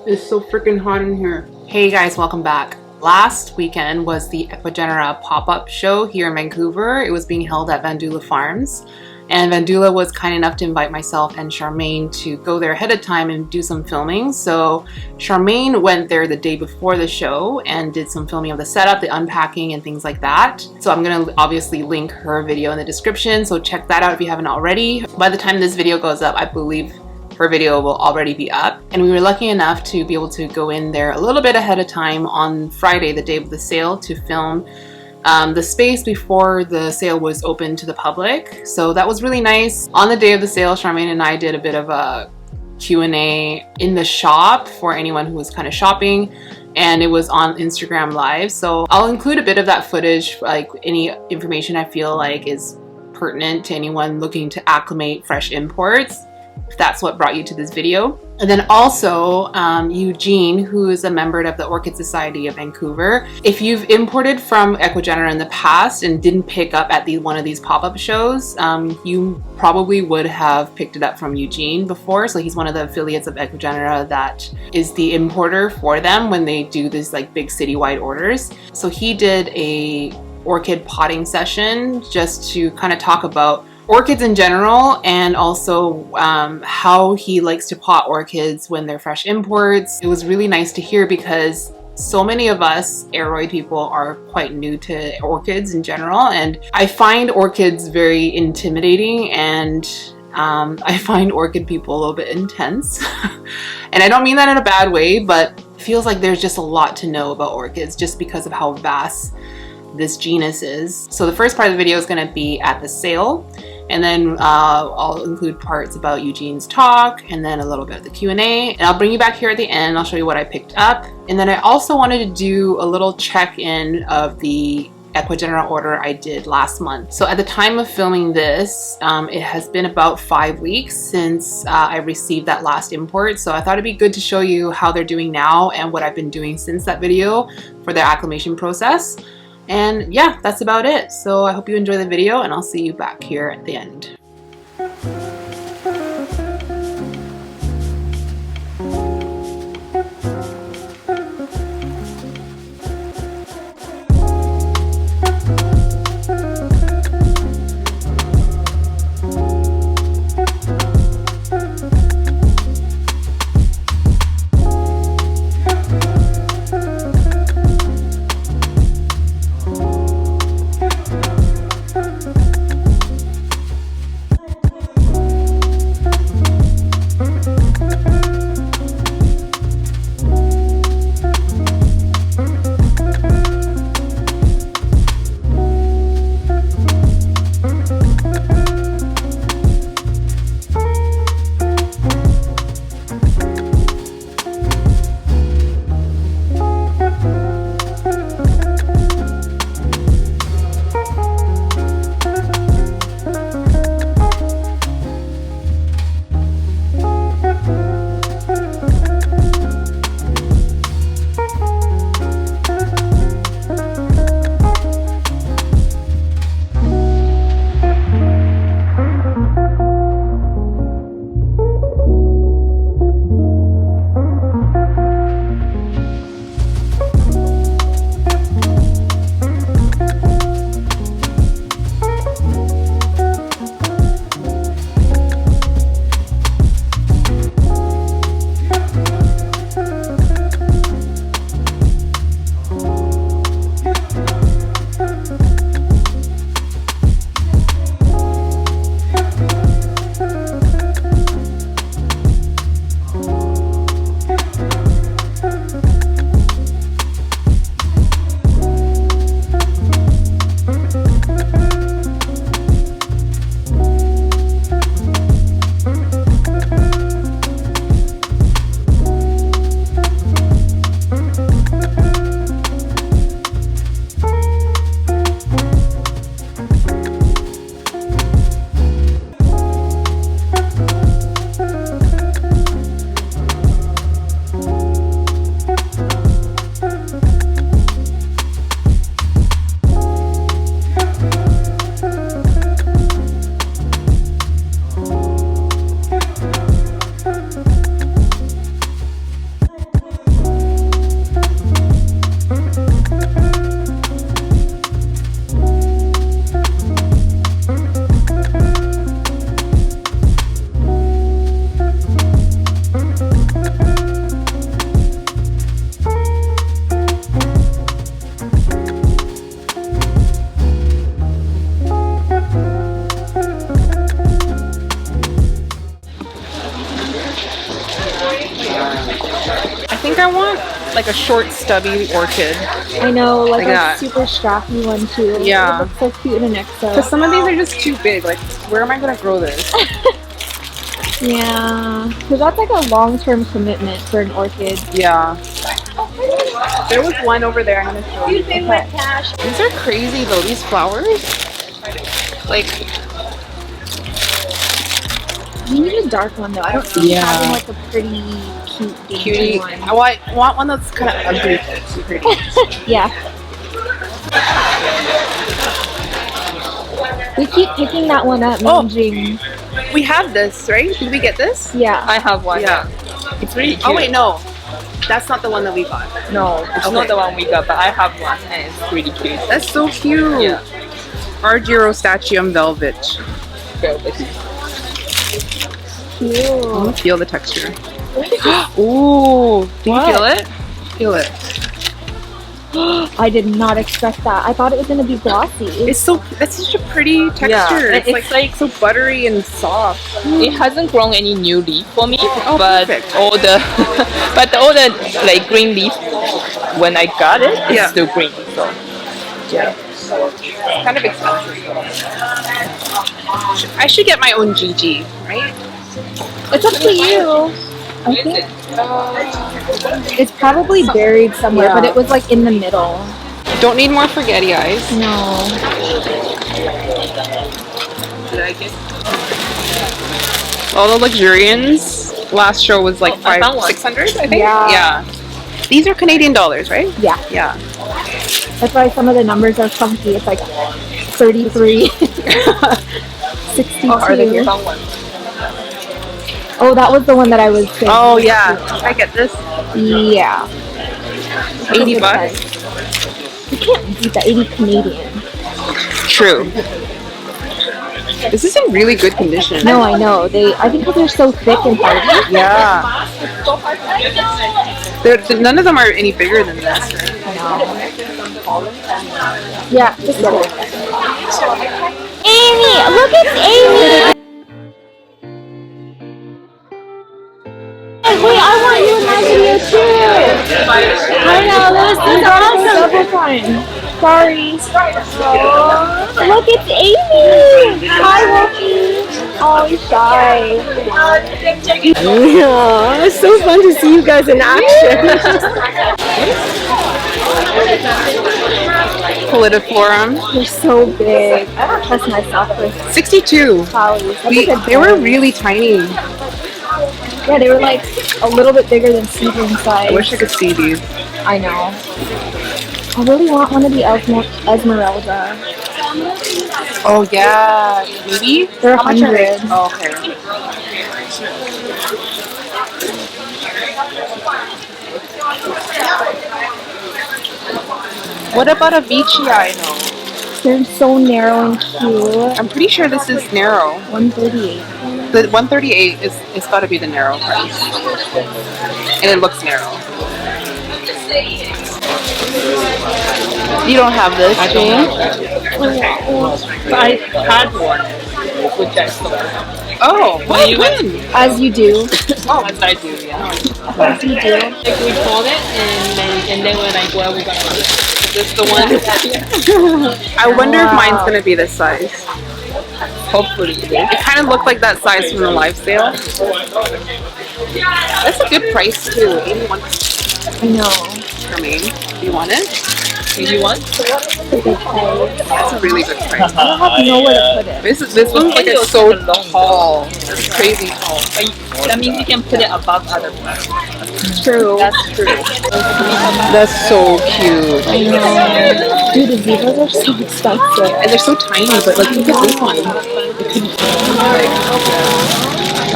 It's so freaking hot in here. Hey guys, welcome back. Last weekend was the Ecuagenera pop-up show here in Vancouver. It was being held at Vandula Farms. And Vandula was kind enough to invite myself and Charmaine to go there ahead of time and do some filming. So Charmaine went there the day before the show and did some filming of the setup, the unpacking and things like that. So I'm gonna obviously link her video in the description, so check that out if you haven't already. By the time this video goes up, I believe her video will already be up. And we were lucky enough to be able to go in there a little bit ahead of time on Friday, the day of the sale, to film the space before the sale was open to the public. So that was really nice. On the day of the sale, Charmaine and I did a bit of a Q&A in the shop for anyone who was kind of shopping, and it was on Instagram Live. So I'll include a bit of that footage, like any information I feel like is pertinent to anyone looking to acclimate fresh imports, if that's what brought you to this video. And then also Eugene, who is a member of the Orchid Society of Vancouver. If you've imported from Ecuagenera in the past and didn't pick up at one of these pop-up shows, you probably would have picked it up from Eugene before. So he's one of the affiliates of Ecuagenera that is the importer for them when they do these like big citywide orders. So he did a orchid potting session just to kind of talk about orchids in general, and also how he likes to pot orchids when they're fresh imports. It was really nice to hear because so many of us Aroid people are quite new to orchids in general, and I find orchids very intimidating, and I find orchid people a little bit intense. And I don't mean that in a bad way, but it feels like there's just a lot to know about orchids just because of how vast this genus is. So the first part of the video is going to be at the sale, and then I'll include parts about Eugene's talk and then a little bit of the Q&A, and I'll bring you back here at the end. I'll show you what I picked up, and then I also wanted to do a little check-in of the Ecuagenera order I did last month. So at the time of filming this, it has been about 5 weeks since I received that last import, so I thought it'd be good to show you how they're doing now and what I've been doing since that video for their acclimation process. And yeah, that's about it. So I hope you enjoy the video, and I'll see you back here at the end. like a short, stubby orchid. I know, like a that. super strappy one too. Yeah. It looks so cute in an EXO. Because some of these are just too big. Like, where am I gonna grow this? Yeah, because that's like a long-term commitment for an orchid. Yeah. There was one over there. I'm gonna show you. Okay. These are crazy though. These flowers. Like. You need a dark one though. I don't see having like a pretty, cute, dainty one. I want one that's kind of ugly. Pretty. Yeah. We keep picking that one up, Jing. We have this, right? Did we get this? Yeah. I have one. Yeah. It's really cute. Oh wait, no. That's not the one that we got. No, it's not the one we got, but I have one and it's really cute. That's so cute. Yeah. Argyrostatium velvet. Cute. Oh, feel the texture. Ooh, do you feel it? Feel it. I did not expect that. I thought it was gonna be glossy. It's such a pretty texture. Yeah, it's like so buttery and soft. It hasn't grown any new leaf for me, Oh, but perfect. all the like green leaf when I got it, it's still green. So yeah, It's kind of expensive. I should get my own GG, right? It's up to you. I think it's probably buried somewhere, but it was like in the middle. Don't need more forgetty eyes. No. Did I get all the luxurians? Last show was like I found one. 600, I think. Yeah. These are Canadian dollars, right? Yeah. Yeah. That's why some of the numbers are funky. It's like 33, 62. Are they here? found one. Oh, that was the one that I was saying. Oh yeah. Can I get this? Yeah. 80 bucks. You can't beat that. 80 Canadian. True. This is in really good condition. No, I know. I think because they're so thick and hardy. Yeah. None of them are any bigger than this. Yeah, just get it. Amy! Look, it's Amy! Wait, I want you in my video too! I know, this is awesome! Double time. Sorry. Look, it's Amy! Hi, Wolfie! Oh, he's shy. Yeah, it's so fun to see you guys in action. Polydiflorum. They're so big. I don't trust myself with 62. pollies. They were really tiny. Yeah, they were like a little bit bigger than seedling size. I wish I could see these. I know. I really want one of the Esmeralda. Oh yeah, maybe? They're How much are they? 100. Oh, okay. What about a Vici eye though? They're so narrow and cute. I'm pretty sure this is narrow. 138. The 138 it's got to be the narrow price, and it looks narrow. You don't have this, Jane? I had one, which I sold. Oh, when? As you do. Oh, as I do, yeah. As you do. Like we bought it, and then when I go out, we got it. Is this the one? I wonder if mine's gonna be this size. Hopefully it is. It kind of looked like that size from the live sale. That's a good price too. 81 I know. for me. Do you want it? You want? That's a good price. That's a really good price. I don't have nowhere to put it. This one's like it's so tall. It's crazy tall. That means you can put it above other ones. True. That's true. That's so cute. I know. Dude, the zebras are so expensive. And they're so tiny, but like look at this one.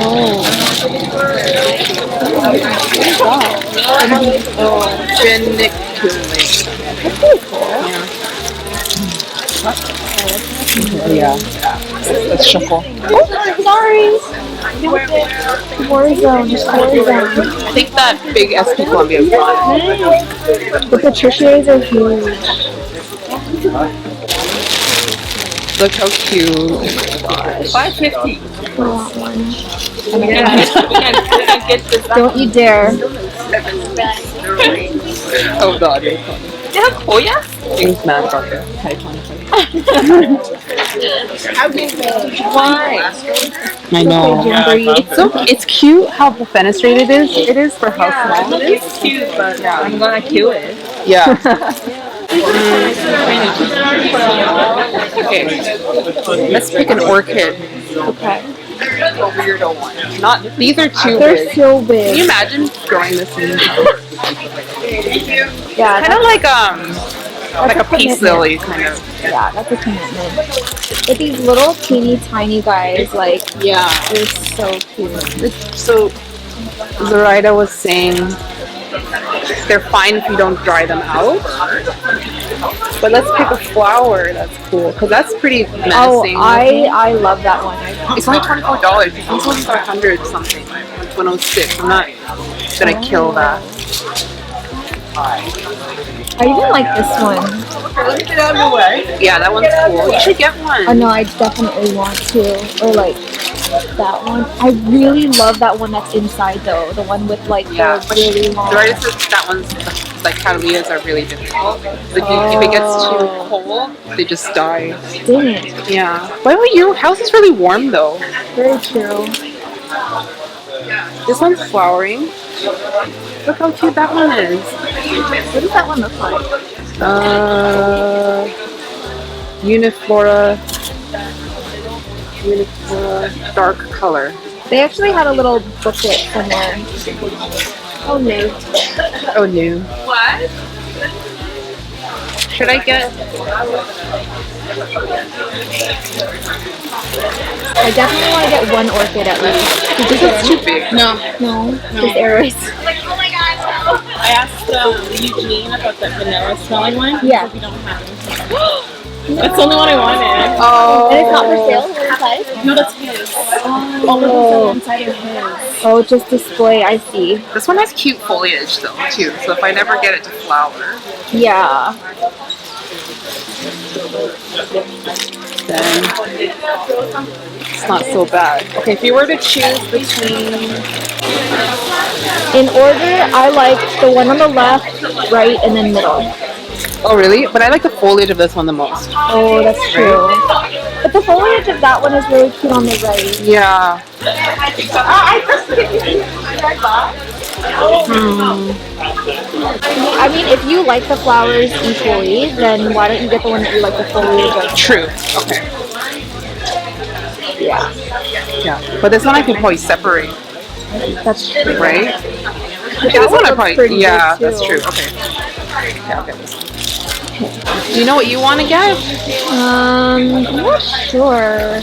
Oh. Geniculate. That's pretty cool. Yeah. Let's shuffle. Oh, sorry. Warzone. I think that big SP Columbia is gone. The Patricias are huge. Look how cute. $5.50. I want one. We can get this. Don't you dare. Oh god, you're funny. They have Koya? James mad about the Titanic. Why? I know. So it's cute how fenestrated it is for how small it is. It's cute, but I'm gonna kill it. Yeah. Okay. Let's pick an orchid. Okay. A weirdo one. Not these are too They're big. so Can big. you imagine growing this in your house? Yeah, Kind of like a peace commitment. lily kind of. Yeah, that's a commitment. But these little teeny tiny guys, like, Yeah. they're so cute. So Zoraida was saying they're fine if you don't dry them out. But let's pick a flower that's cool because that's pretty Oh, menacing. I love that one. It's only $24. This one's only $100 something. 106. I'm not gonna kill that. I even like this one. Yeah, that one's cool. You should get one. Oh no, I definitely want to. Or like that one. I really love that one that's inside though. The one with like Yeah, the really long. Zoraida says that one's like cattleyas are really difficult. If it gets too cold, they just die. Dang it. Yeah. By the way, your house is really warm though. Very true. This one's flowering. Look how cute that one is. What does that one look like? Uniflora, dark color. They actually had a little booklet somewhere. Oh no. Oh no. What? Should I get? I definitely want to get one orchid at least. Did you This get is any? too big. No, just Aroid. I asked Eugene about the vanilla smelling one. Yeah. We don't have it. That's the only one I wanted. Oh. And it's not for sale inside? No, that's his. Oh. All inside of his. Oh, just display, I see. This one has cute foliage though too. So if I never get it to flower, Yeah. then it's not so bad. Okay, if you were to choose between, In order, I like the one on the left, right, and then middle. oh really? But I like the foliage of this one the most. Oh, that's true. But the foliage of that one is really cute on the right. Yeah. I mean, if you like the flowers equally, then why don't you get the one that you like the foliage of? True. Okay. Yeah, Yeah. But this one I could probably separate, that's true. right? But This one I looks probably. pretty Yeah, good, that's too. true. Okay. Yeah, I'll get this one. Do you know what you want to get? I'm not sure.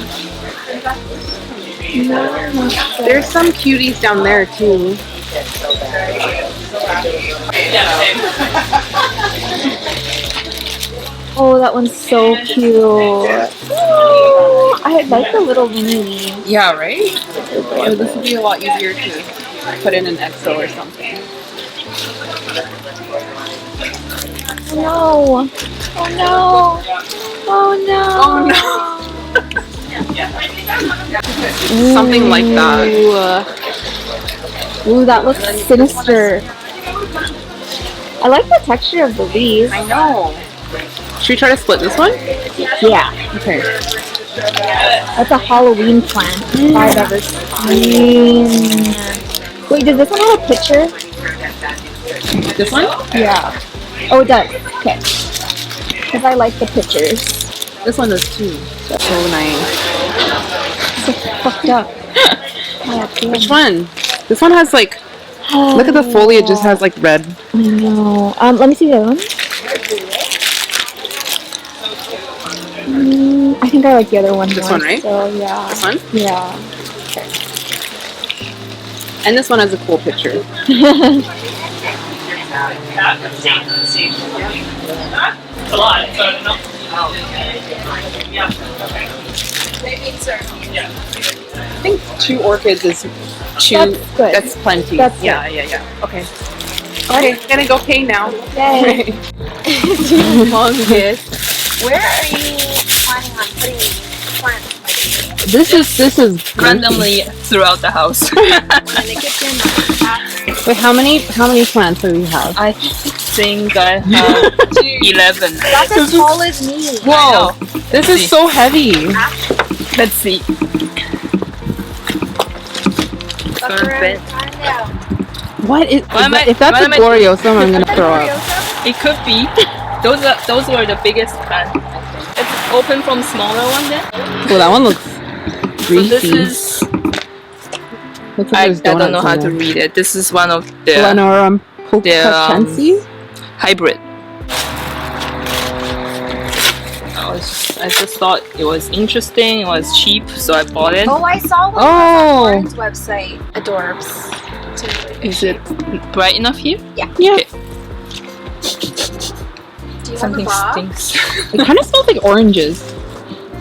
No, I'm not sure. There's some cuties down there too. Oh, that one's so cute. Oh, I like the little mini leaves. Yeah, right? Oh, this would be a lot easier to put in an EXO or something. No. Oh no. Oh no. Oh no. Something like that. Ooh, that looks sinister. I like the texture of the leaves. I know. Should we try to split this one? Yeah. Okay. That's a Halloween plant if I've ever seen. Wait, does this one have a picture? This one? Yeah. Oh, it does. Okay. Because I like the pictures. This one does too. That's so nice. So fucked up. Oh, Which one? This one has like, look at the foliage, just has like red. I know. Let me see the other one. I think I like the other one This more. one, right? So, yeah. This one? Yeah. And this one has a cool picture. I think 2 orchids is That's good. That's plenty. That's yeah. Okay. Okay, gonna go pay now. Yay. Longest. Where are you planning on putting these plants? This is Randomly throughout the house. In the kitchen, the bathroom? Wait, how many plants do we have? I think think I have 11. That's as tall as me. Whoa, this is so heavy. Let's see. Perfect. What is What am I- if that's what a am I- Gloriosa, I'm gonna throw up. It could be. Those were the biggest plants. Let's open from smaller one then. Well, that one looks So greasy. this is. Looks like I there's don't know donuts how in to there. read it. This is one of the Glenorum pulchensis. hybrid. I just thought it was interesting. It was cheap, so I bought it. Oh, I saw one Oh. on Lauren's website. Adorbs. Is it bright enough here? Yeah. Yeah. Okay. Do you Something have a box? stinks. It kind of smells like oranges.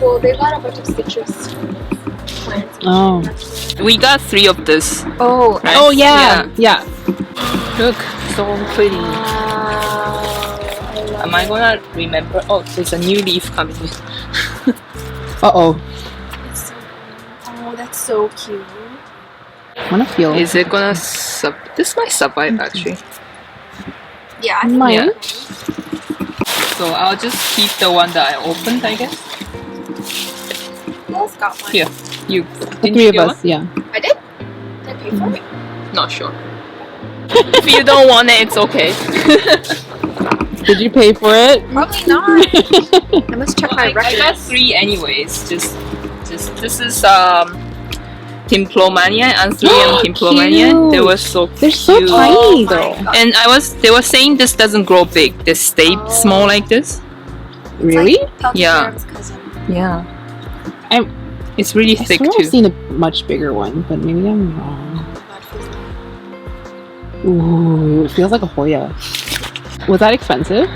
Well, they've got a bunch of citrus plants. Oh. We got 3 of this. Oh, Right? Oh yeah. Yeah. Look, so pretty. I love Am I gonna remember? Oh, there's a new leaf coming in. Uh-oh. it. Oh, that's so cute. I wanna feel. Is it gonna this might survive actually. Yeah, I think Mine? Yeah. So I'll just keep the one that I opened, I guess. Will's got one. Here, you. The Didn't three you of get us, yeah. I did? Did I pay for it? one? Not sure. If you don't want it, it's okay. Did you pay for it? Probably not. I must check my I got records. 3 anyways. Just this is Timplomania, Antherium Timplomania. Cute. They were so cute. They're so tiny though. And they were saying this doesn't grow big. They stay small like this. Really? Yeah. Cousin. Yeah. I'm- It's really I thick swear too. I've seen a much bigger one, but maybe I'm wrong. Ooh, it feels like a Hoya. Was that expensive?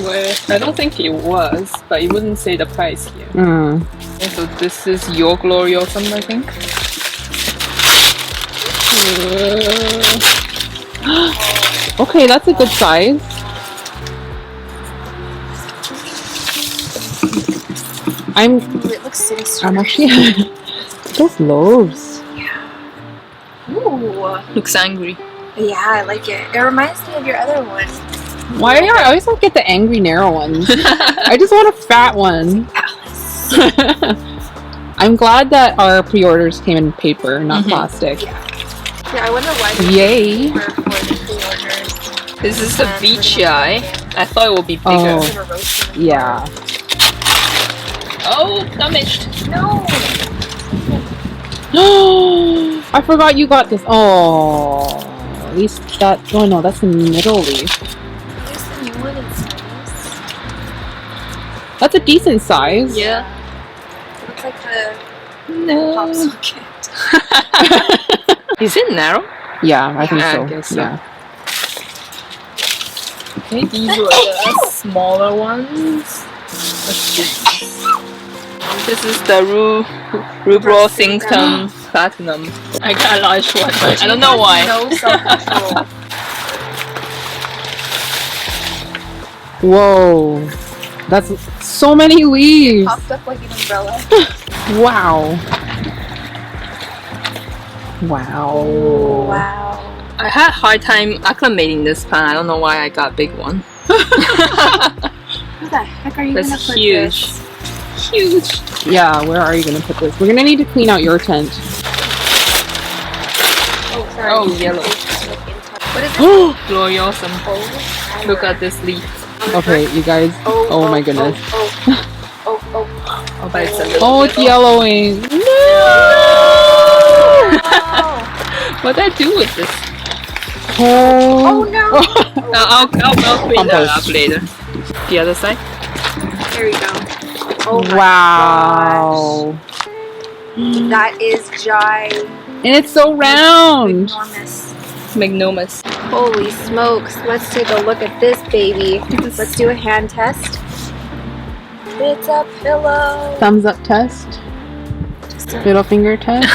Well, I don't think it was, but it wouldn't say the price here. Mm. And so this is your Gloriosum, I think. Okay, that's a good size. Ooh, it looks sinister. I'm actually those lobes. Ooh. Looks angry. Yeah, I like it. It reminds me of your other one. Why do I always don't get the angry narrow ones? I just want a fat one. Alice. I'm glad that our pre-orders came in paper, not plastic. Yeah, I wonder why they Yay. were for the pre-orders. This is the beach eye. I thought it would be bigger. Oh. Sort of roasted. Yeah. Oh, damaged. No! I forgot you got this. Oh, at least that. Oh no, that's the middle leaf. There's the new one in size. That's a decent size. Yeah. It looks like the No. pop socket. Is it narrow? Yeah, I think Yeah, so. I guess so. Yeah. Okay, these were the smaller ones. Let's see. This is the Rubrosington Platinum. I got a large one. I don't know why. No self-control. Whoa, that's so many leaves. Popped up like an umbrella. Wow. Wow. Wow. I had a hard time acclimating this plant. I don't know why I got a big one. What the heck are you That's gonna put huge. this? Huge. Yeah, where are you gonna put this? We're gonna need to clean out your tent. Oh, sorry. Oh, yellow. What is it? Gloriosum. Look at this leaf. Okay, you guys. Oh my goodness. Oh. Oh, but it's a little Oh, it's bit- yellowing. No! What did I do with this? Oh no! I'll clean that up Compost. later. The other side. There we go. Oh my Wow. gosh. That is And it's so round. ginormous. Magnomus. Holy smokes. Let's take a look at this baby. Let's do a hand test. It's a pillow. Thumbs up test. Just a Middle finger test.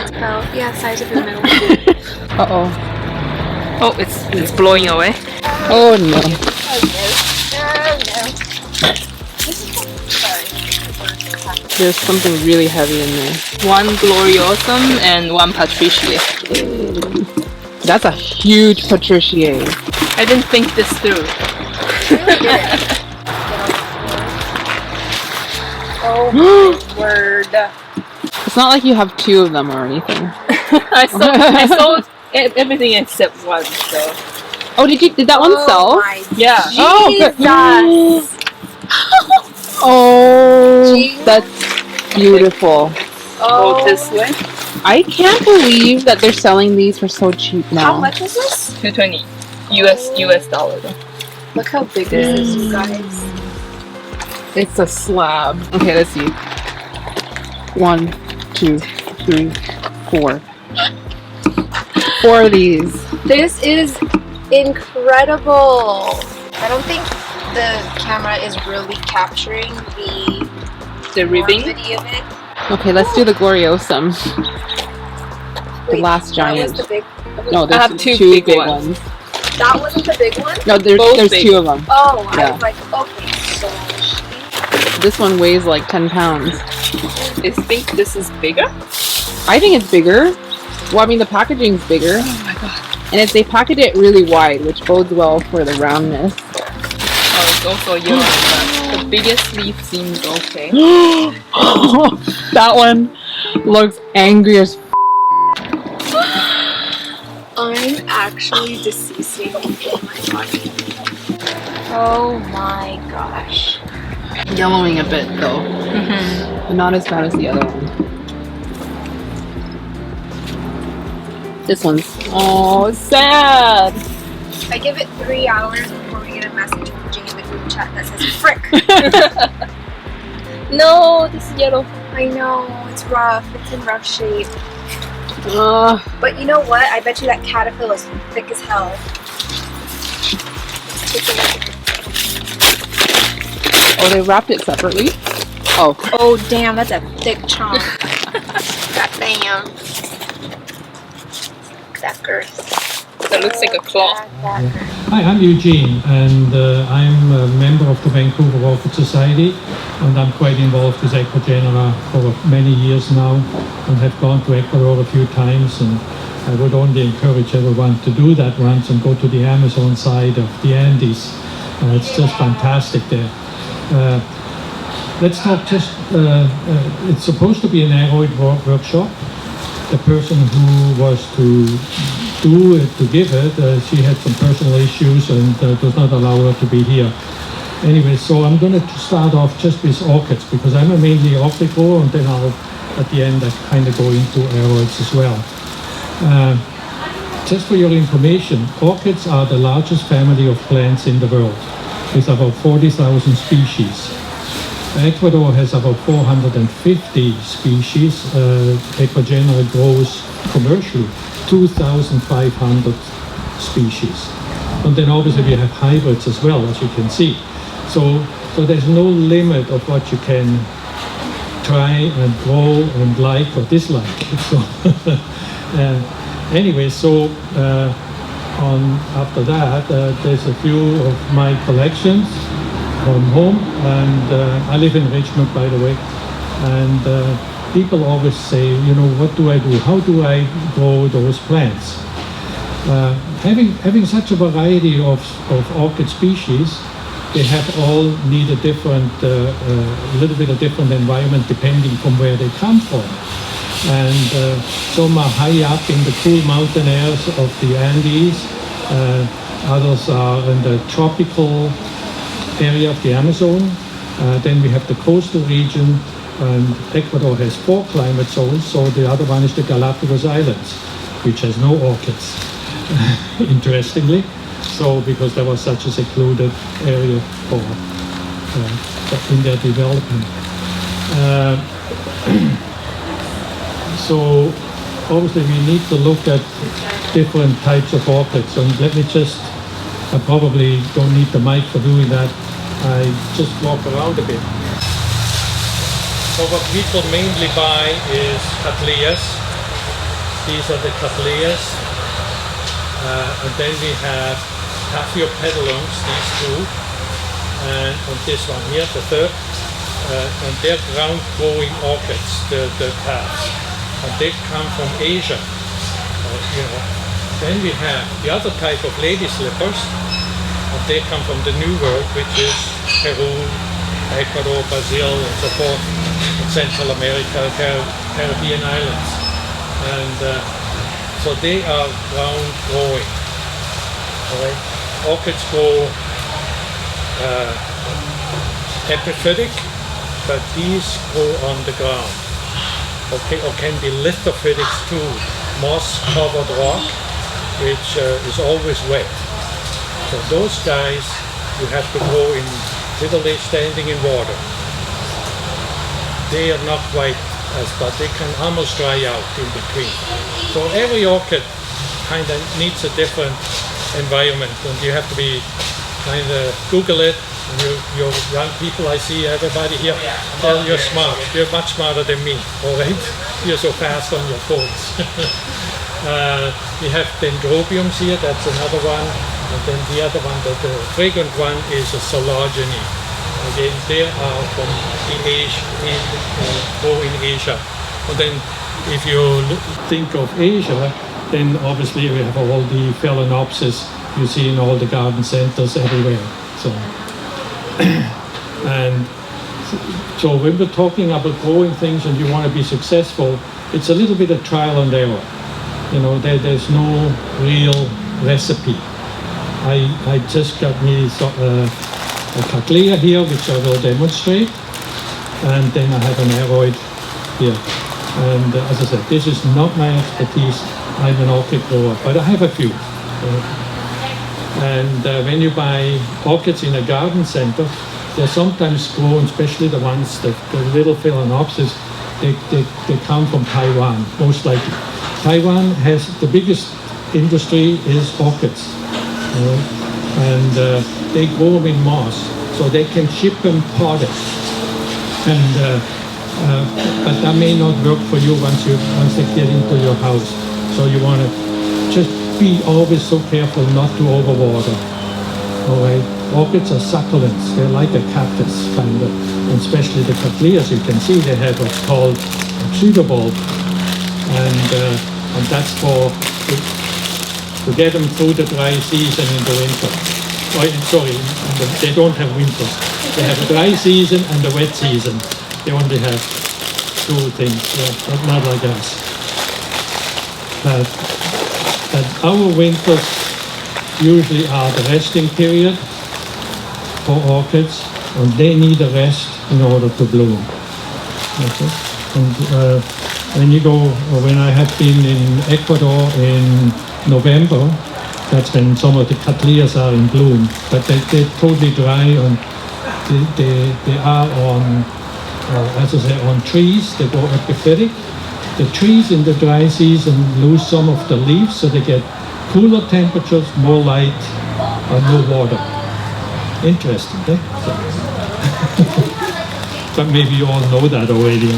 about, yeah, size of the middle. Uh-oh. Oh, it's blowing away. Oh no. There's something really heavy in there. One Gloriosum and one Patricia. That's a huge Patriciae. I didn't think this through. Oh my word. It's not like you have two of them or anything. I sold everything except one. So Oh, did that one sell? My yeah. Jesus. Oh, Jesus. that's beautiful. Go this way. I can't believe that they're selling these for so cheap now. How much is this? $220 US dollar. Look how big this is, you guys. It's a slab. Okay, let's see. 1, 2, 3, 4. 4 of these. This is incredible. I don't think the camera is really capturing the ribbing quantity of it. Okay, let's do the Gloriosum. The Wait, last that was giant. the big. No, there's have two two big big ones. ones. That wasn't the big one? No, there's Both big. 2 of them. Oh, I Yeah. was like, okay, so This one weighs like 10 pounds. I think this is bigger. I think it's bigger. Well, I mean, the packaging's bigger. Oh my god. And they package it really wide, which bodes well for the roundness. Oh, it's also yellow, but the biggest leaf seems okay. That one looks angry as I'm actually deceasing in my body. Oh my gosh. yellowing a bit though. But not as bad as the other one. This one's sad. I give it 3 hours before we get a message from Jing in the group chat that says frick. No, this is yellow. I know, it's rough. It's in rough shape. Uh, But you know what? I bet you that caterpillar is thick as hell. Take a look at it. oh, they wrapped it separately? Oh. Oh damn, that's a thick chunk. God damn. That girth. That looks like a claw. That girth. Hi, I'm Eugene, and I'm a member of the Vancouver Orchid Society, and I'm quite involved with Ecuagenera for many years now, and have gone to Ecuador a few times, and I would only encourage everyone to do that once and go to the Amazon side of the Andes. It's just fantastic there. Let's talk just, it's supposed to be an Aroid workshop. The person who was to do it, to give it, she had some personal issues and does not allow her to be here. Anyway, so I'm going to start off just with orchids because I'm a mainly orchid grower, and then I'll, at the end, I kind of go into aroids as well. Just for your information, orchids are the largest family of plants in the world, with about 40,000 species. Ecuador has about 450 species. Ecuagenera grows commercially 2,500 species. And then obviously we have hybrids as well, as you can see. So there's no limit of what you can try and grow and like or dislike. So anyway, so after that, there's a few of my collections from home, and I live in Richmond, by the way, and people always say, you know, what do I do? How do I grow those plants? Having such a variety of orchid species, they have all need a different, little bit of different environment depending from where they come from. And some are high up in the cool mountain areas of the Andes, others are in the tropical area of the Amazon. Then we have the coastal region, and Ecuador has 4 climate zones, so the other one is the Galapagos Islands, which has no orchids, interestingly. So, because there was such a secluded area for in their development. So, obviously we need to look at different types of orchids, and let me just, I probably don't need the mic for doing that. I just walk around a bit. So what people mainly buy is Cattleyas. These are the Cattleyas. And then we have Paphiopedulums, these 2. And this one here, the 3rd. And they're ground growing orchids, the calves. And they come from Asia. You know, Then we have the other type of lady slippers. And they come from the New World, which is Peru, Ecuador, Brazil, and so forth, Central America, Caribbean islands. And so they are ground growing. All right? Orchids grow epiphytic, but these grow on the ground. Okay, or can be lithophytics too, moss-covered rock, which is always wet. So those guys you have to grow in literally standing in water. They are not quite but they can almost dry out in between. So every orchid kind of needs a different environment, and you have to be kind of Google it. And you young people, I see everybody here, you're smart. You're much smarter than me, all right? You're so fast on your phones. We have Dendrobiums here, that's another one. And then the other one, the fragrant one, is a Sologeny. Again, they are from the grow in Asia. And then if you think of Asia, then obviously we have all the Phalaenopsis you see in all the garden centers everywhere. And so when we're talking about growing things and you want to be successful, it's a little bit of trial and error. You know, there's no real recipe. I just got me a Cattleya here, which I will demonstrate, and then I have an Aroid here. And as I said, this is not my expertise. I'm an orchid grower, but I have a few. And when you buy orchids in a garden center, they're sometimes grown, especially the ones, the little Phalaenopsis, they come from Taiwan, most likely. Taiwan has the biggest industry is orchids. And they grow them in moss, so they can ship them potted. And but that may not work for you once they get into your house. So you want to just be always so careful not to overwater. All right, orchids are succulents. They're like a cactus kind of, and especially the Cattleyas. You can see they have what's called a pseudobulb, and that's to get them through the dry season in the winter. Sorry, they don't have winters. They have a dry season and a wet season. They only have two things, not like us. But our winters usually are the resting period for orchids, and they need a rest in order to bloom. Okay? And when I have been in Ecuador in November, that's when some of the Cattleyas are in bloom, but they're totally dry, and they are on, as I say, on trees. They go epiphytic. The trees in the dry season lose some of the leaves, so they get cooler temperatures, more light, and no water. Interesting, eh? But maybe you all know that already.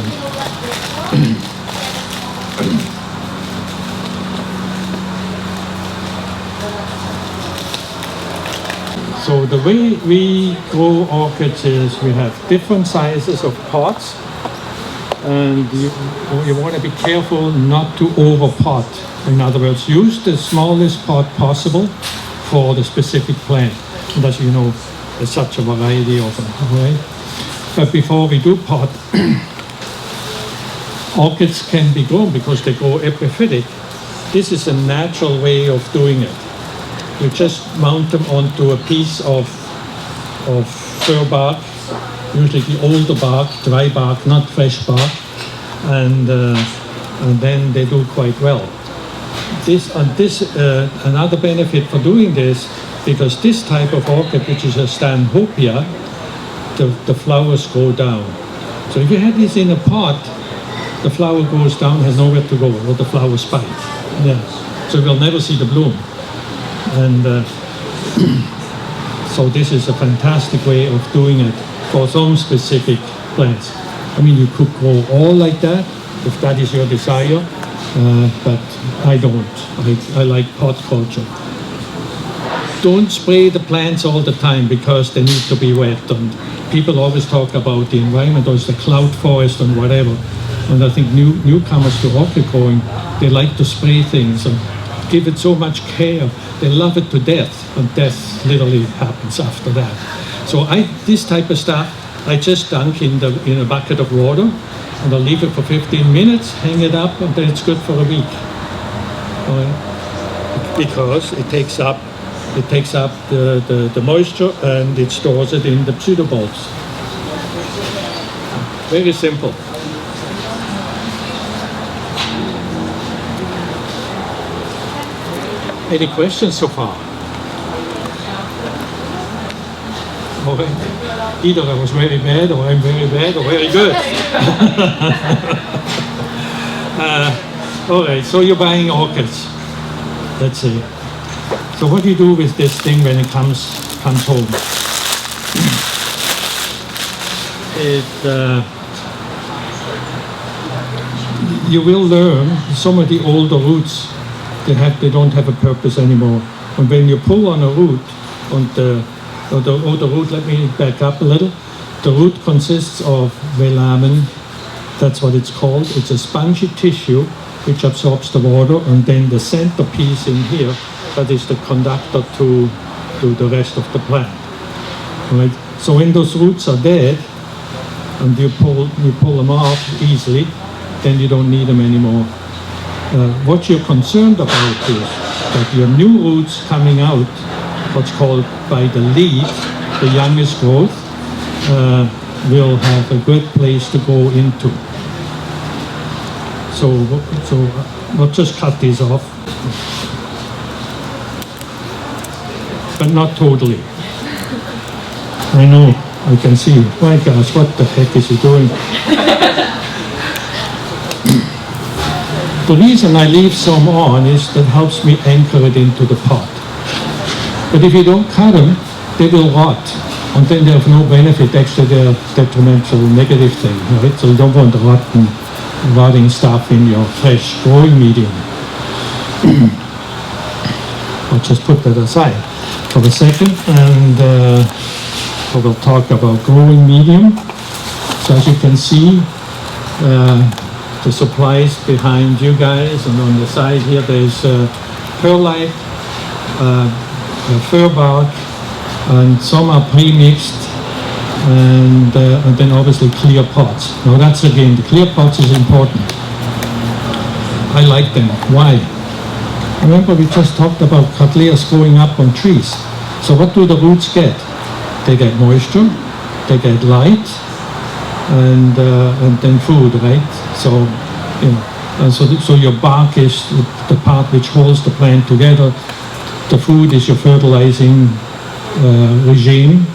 So the way we grow orchids is we have different sizes of pots, and you want to be careful not to overpot. In other words, use the smallest pot possible for the specific plant. And as you know, there's such a variety of them, right? But before we do pot, orchids can be grown because they grow epiphytic. This is a natural way of doing it. You just mount them onto a piece of fir bark, usually the older bark, dry bark, not fresh bark, and then they do quite well. Another benefit for doing this, because this type of orchid, which is a Stanhopea, the flowers go down. So if you had this in a pot, the flower goes down, has nowhere to go, or the flower spike. Yeah. So we'll never see the bloom. And so this is a fantastic way of doing it for some specific plants. I mean, you could grow all like that if that is your desire, but I don't. I like pot culture. Don't spray the plants all the time because they need to be wet. And people always talk about the environment, or it's the cloud forest and whatever. And I think newcomers to orchid growing, they like to spray things and give it so much care. They love it to death, and death literally happens after that. So this type of stuff, I just dunk in a bucket of water, and I'll leave it for 15 minutes, hang it up, and then it's good for a week. Because it takes up the moisture, and it stores it in the pseudobulbs. Very simple. Any questions so far? All right. Either I was very bad, or I'm very bad, or very good. All right, so you're buying orchids. Let's see. So what do you do with this thing when it comes home? You will learn some of the older roots. They don't have a purpose anymore. And when you pull on a root, the root, let me back up a little. The root consists of velamen, that's what it's called. It's a spongy tissue which absorbs the water, and then the centerpiece in here, that is the conductor to the rest of the plant. Right? So when those roots are dead, and you pull them off easily, then you don't need them anymore. What you're concerned about is that your new roots coming out, what's called by the leaf, the youngest growth, will have a good place to go into. So we'll just cut these off, but not totally. I know, I can see. My gosh, what the heck is he doing? The reason I leave some on is that helps me anchor it into the pot. But if you don't cut them, they will rot, and then they have no benefit. Actually, they're detrimental, negative thing, right? So you don't want rotting stuff in your fresh growing medium. I'll just put that aside for a second, and we'll talk about growing medium. So as you can see, the supplies behind you guys, and on the side here there's perlite, fir bark, and some are pre-mixed, and then obviously clear pots. Now that's again, the clear pots is important. I like them. Why? Remember we just talked about cattleyas growing up on trees. So what do the roots get? They get moisture, they get light, and then food, right? So, you know, so your bark is the part which holds the plant together. The food is your fertilizing regime,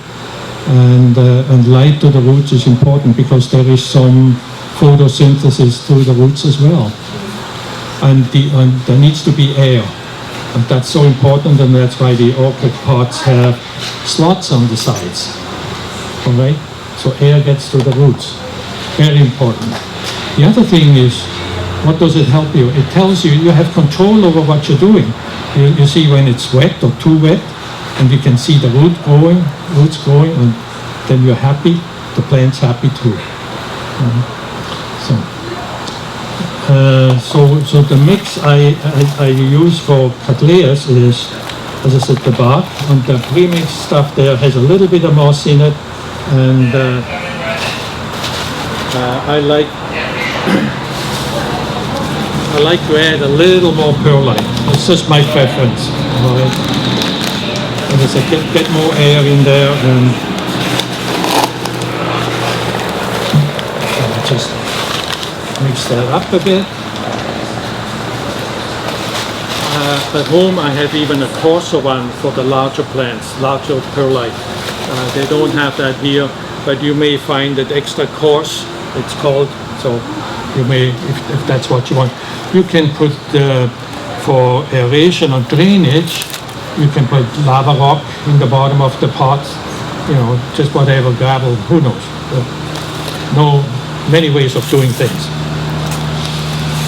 and light to the roots is important because there is some photosynthesis through the roots as well. And there needs to be air, and that's so important, and that's why the orchid pots have slots on the sides. All right, so air gets to the roots. Very important. The other thing is, what does it help you? It tells you you have control over what you're doing. You see when it's wet or too wet, and you can see the roots growing, and then you're happy. The plant's happy too. So the mix I use for cattleyas is, as I said, the bark, and the pre-mixed stuff there has a little bit of moss in it, and I like to add a little more perlite. It's just my preference. All right. And as I get more air in there, and I'll just mix that up a bit. At home I have even a coarser one for the larger plants, larger perlite. They don't have that here, but you may find it extra coarse, it's called. So you may, if that's what you want. You can put, for aeration or drainage, you can put lava rock in the bottom of the pot, you know, just whatever, gravel, who knows. Many ways of doing things.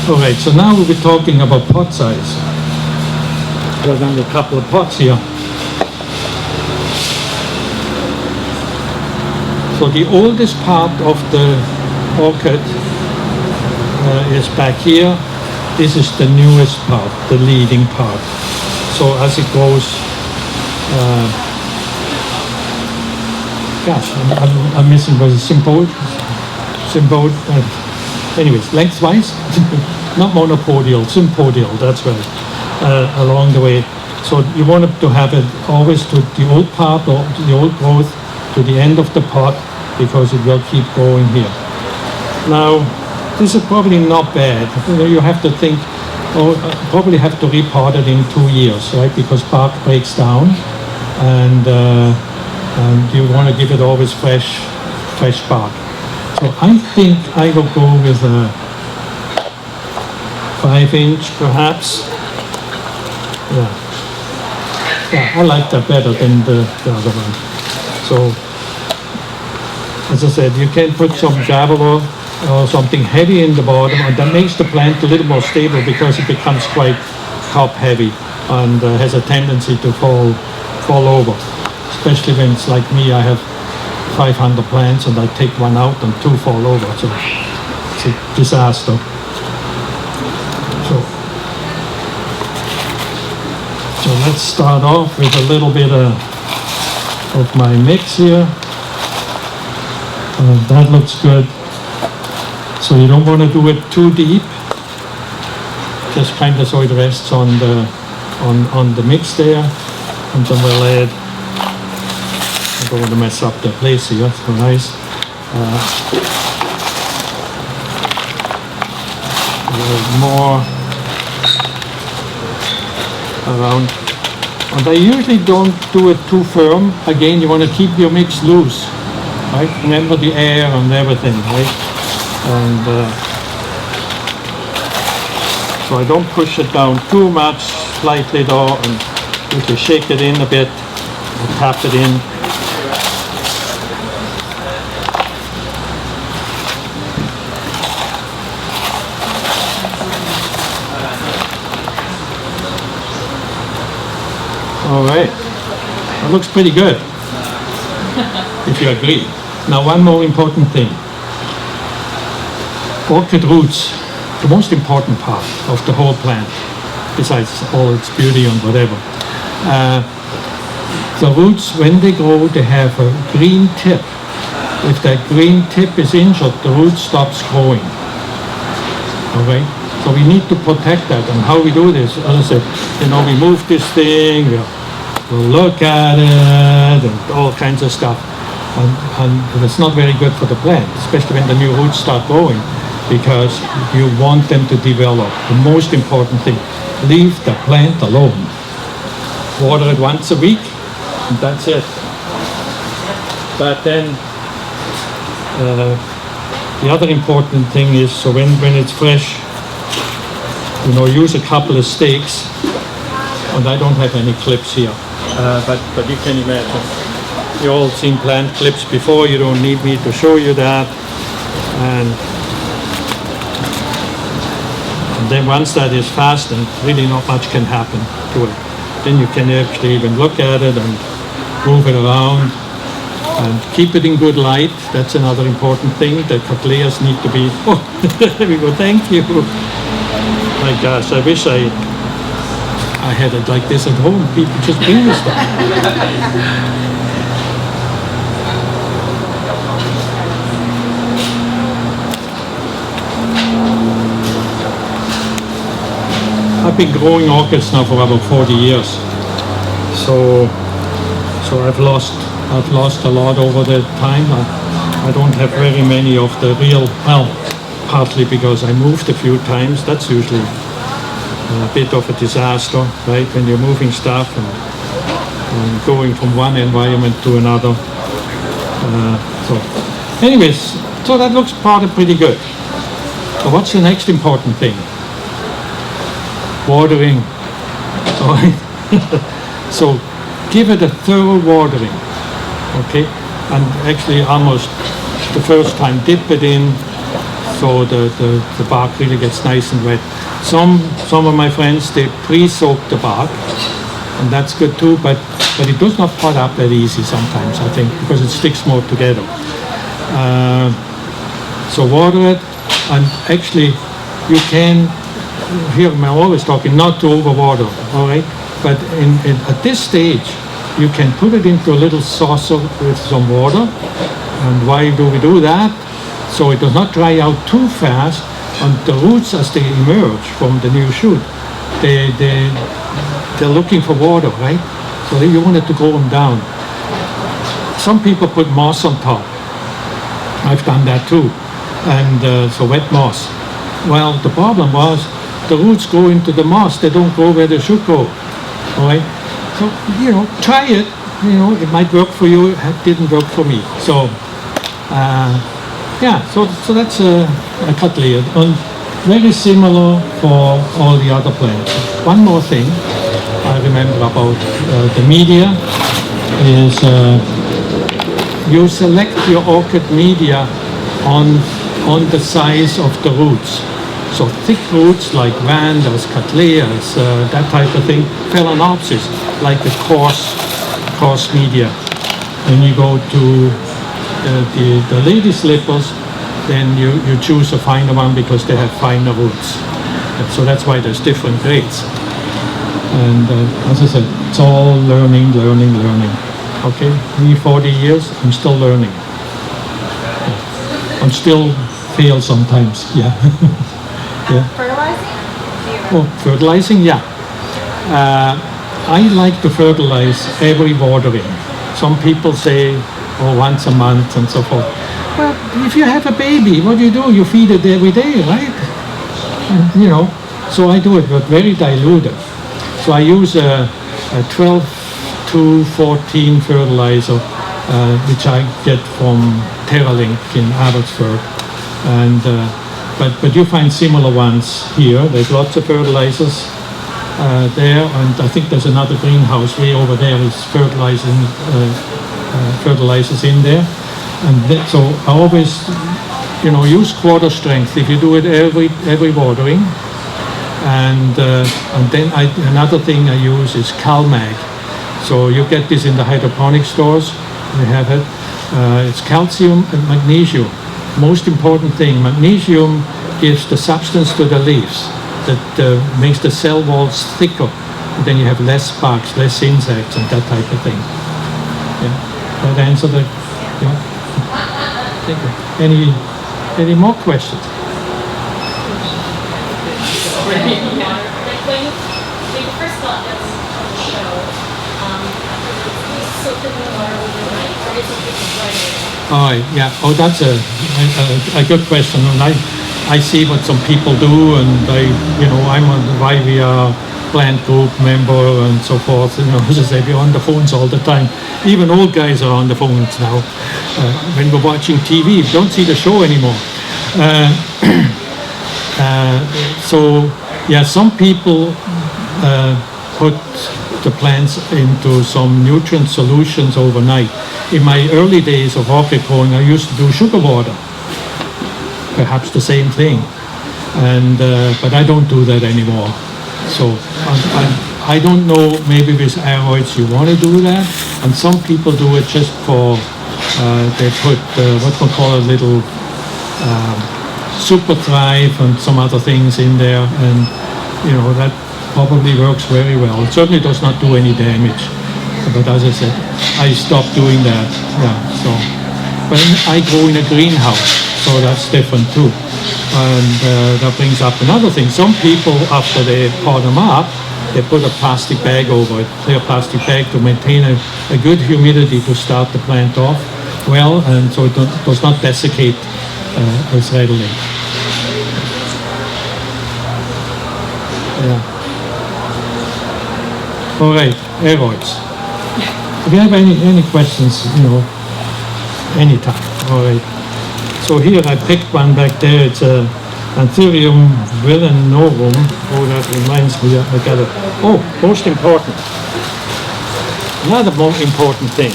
All right, so now we'll be talking about pot size. I've done a couple of pots here. So the oldest part of the orchid is back here. this is the newest part, the leading part. So as it goes, gosh, I'm missing was it symbol. Anyways, lengthwise, not monopodial, sympodial. That's right. Along the way, so you want to have it always to the old part or to the old growth to the end of the pot, because it will keep going here. Now, this is probably not bad. You have to think, probably have to repot it in 2 years, right? Because bark breaks down, and you want to give it always fresh bark. So I think I will go with a 5-inch perhaps. Yeah, I like that better than the other one. So, as I said, you can put some gravel or something heavy in the bottom, and that makes the plant a little more stable, because it becomes quite top heavy and has a tendency to fall over. Especially when it's like me, I have 500 plants and I take one out and 2 fall over, so it's a disaster. So let's start off with a little bit of my mix here. That looks good. So you don't want to do it too deep, just kind of so it rests on the mix there, and then we'll add. I don't want to mess up the place here. So nice. A little more around. And I usually don't do it too firm. Again, you want to keep your mix loose, right? Remember the air and everything, right? And so I don't push it down too much, slightly though, and usually shake it in a bit, or tap it in. All right, that looks pretty good, if you agree. Now, one more important thing. Orchid roots, the most important part of the whole plant, besides all its beauty and whatever. The roots, when they grow, they have a green tip. If that green tip is injured, the root stops growing. All right? So we need to protect that. And how we do this, as I said, we move this thing, we'll look at it, and all kinds of stuff. And it's not very good for the plant, especially when the new roots start growing, because you want them to develop. The most important thing, leave the plant alone. Water it once a week, and that's it. But then, the other important thing is, so when it's fresh, use a couple of stakes, and I don't have any clips here, but you can imagine. You all seen plant clips before, you don't need me to show you that. And then once that is fastened, really not much can happen to it. Then you can actually even look at it and move it around and keep it in good light. That's another important thing. The cattleya's need to be, there we go, thank you. My gosh, I wish I had it like this at home. People just bring me stuff. I've been growing orchids now for about 40 years, so I've lost a lot over the time. I don't have very many of the real, partly because I moved a few times. That's usually a bit of a disaster, right? When you're moving stuff and going from one environment to another. So that looks pretty good. So what's the next important thing? Watering. So give it a thorough watering, okay? And actually almost the first time dip it in so the bark really gets nice and wet. Some of my friends, they pre-soak the bark, and that's good too, but it does not pot up that easy sometimes, I think, because it sticks more together. So water it, and actually you can here I'm always talking not to overwater, all right? But at this stage, you can put it into a little saucer with some water. And why do we do that? So it does not dry out too fast, and the roots, as they emerge from the new shoot, they're looking for water, right? So you want it to grow them down. Some people put moss on top. I've done that too, and so wet moss. Well, the problem was the roots go into the moss. They don't go where they should go. All right. So try it. It might work for you. It didn't work for me. So yeah. So that's a Cattleya, and very similar for all the other plants. One more thing I remember about the media is you select your orchid media on the size of the roots. So thick roots like Vandas, Cattleyas, that type of thing. Phalaenopsis, like the coarse media. When you go to the lady slippers, then you choose a finer one because they have finer roots. So that's why there's different grades. And as I said, it's all learning. Okay, me 40 years, I'm still learning. I'm still fail sometimes, yeah. Yeah. Fertilizing? Oh, fertilizing, yeah. I like to fertilize every watering. Some people say, once a month and so forth. Well, if you have a baby, what do? You feed it every day, right? So I do it, but very diluted. So I use a 12 to 14 fertilizer, which I get from Terralink in Abbotsford. And but you find similar ones here. There's lots of fertilizers there, and I think there's another greenhouse way over there is fertilizers in there. And so I always, use quarter strength if you do it every watering. And then another thing I use is CalMag. So you get this in the hydroponic stores. They have it. It's calcium and magnesium. Most important thing, magnesium gives the substance to the leaves that makes the cell walls thicker. And then you have less bugs, less insects, and that type of thing. Yeah, that answer the. Yeah. Thank you. Any more questions? Oh, yeah. Oh, that's a good question. And I see what some people do, and I'm on the YVR plant group member and so forth. As I say, we're on the phones all the time. Even old guys are on the phones now. When we're watching TV, we don't see the show anymore. So, yeah, some people put the plants into some nutrient solutions overnight. In my early days of orchid growing, I used to do sugar water. Perhaps the same thing. And but I don't do that anymore. So I don't know, maybe with aroids you want to do that. And some people do it just for, they put what we call a little Super Thrive and some other things in there. And, that probably works very well. It certainly does not do any damage. But as I said, I stopped doing that. Yeah. So, but I grow in a greenhouse, so that's different too. And that brings up another thing. Some people, after they pot them up, they put a plastic bag over it, clear plastic bag, to maintain a good humidity to start the plant off well, and so it does not desiccate as readily. Yeah. All right, aroids. If you have any questions, anytime. All right. So here I picked one back there. It's a Antherium villanorum. Oh, that reminds me. I got it. Oh, most important. Another more important thing.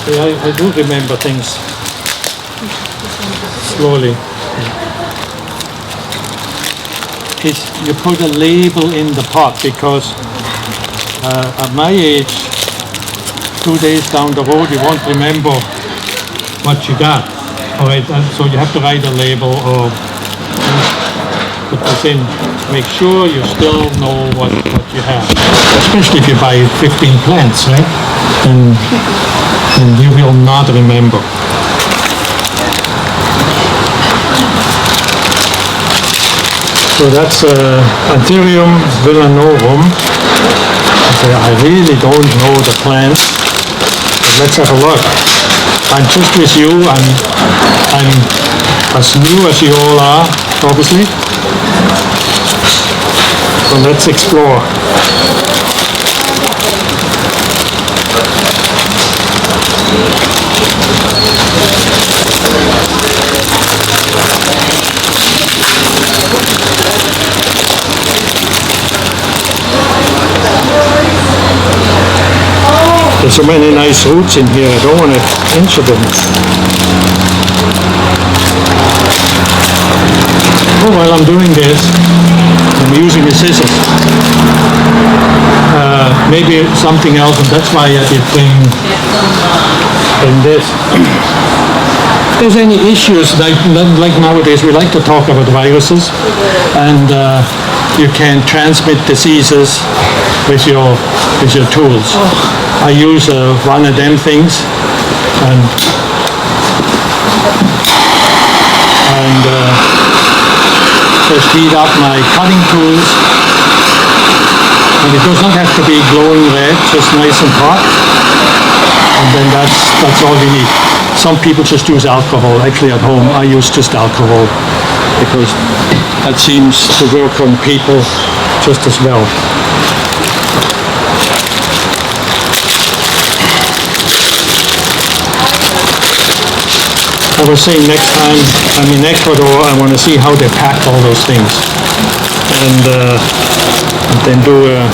I do remember things slowly. Is you put a label in the pot, because at my age, 2 days down the road, you won't remember what you got. All right, and so you have to write a label or put this in. make sure you still know what you have. Especially if you buy 15 plants, right? And you will not remember. So that's Antherium villanorum. I really don't know the plant, but let's have a look. I'm just with you. I'm as new as you all are, obviously. So let's explore. There's so many nice roots in here, I don't want to injure them. Oh, while I'm doing this, I'm using the scissors. Maybe something else, and that's why I did bring this. If there's any issues, like nowadays, we like to talk about viruses, and you can transmit diseases with your tools. I use one of them things, and just heat up my cutting tools, and it does not have to be glowing red, just nice and hot, and then that's all we need. Some people just use alcohol. Actually, at home I use just alcohol because that seems to work on people just as well. I was saying next time I'm in Ecuador, I want to see how they pack all those things, and then do a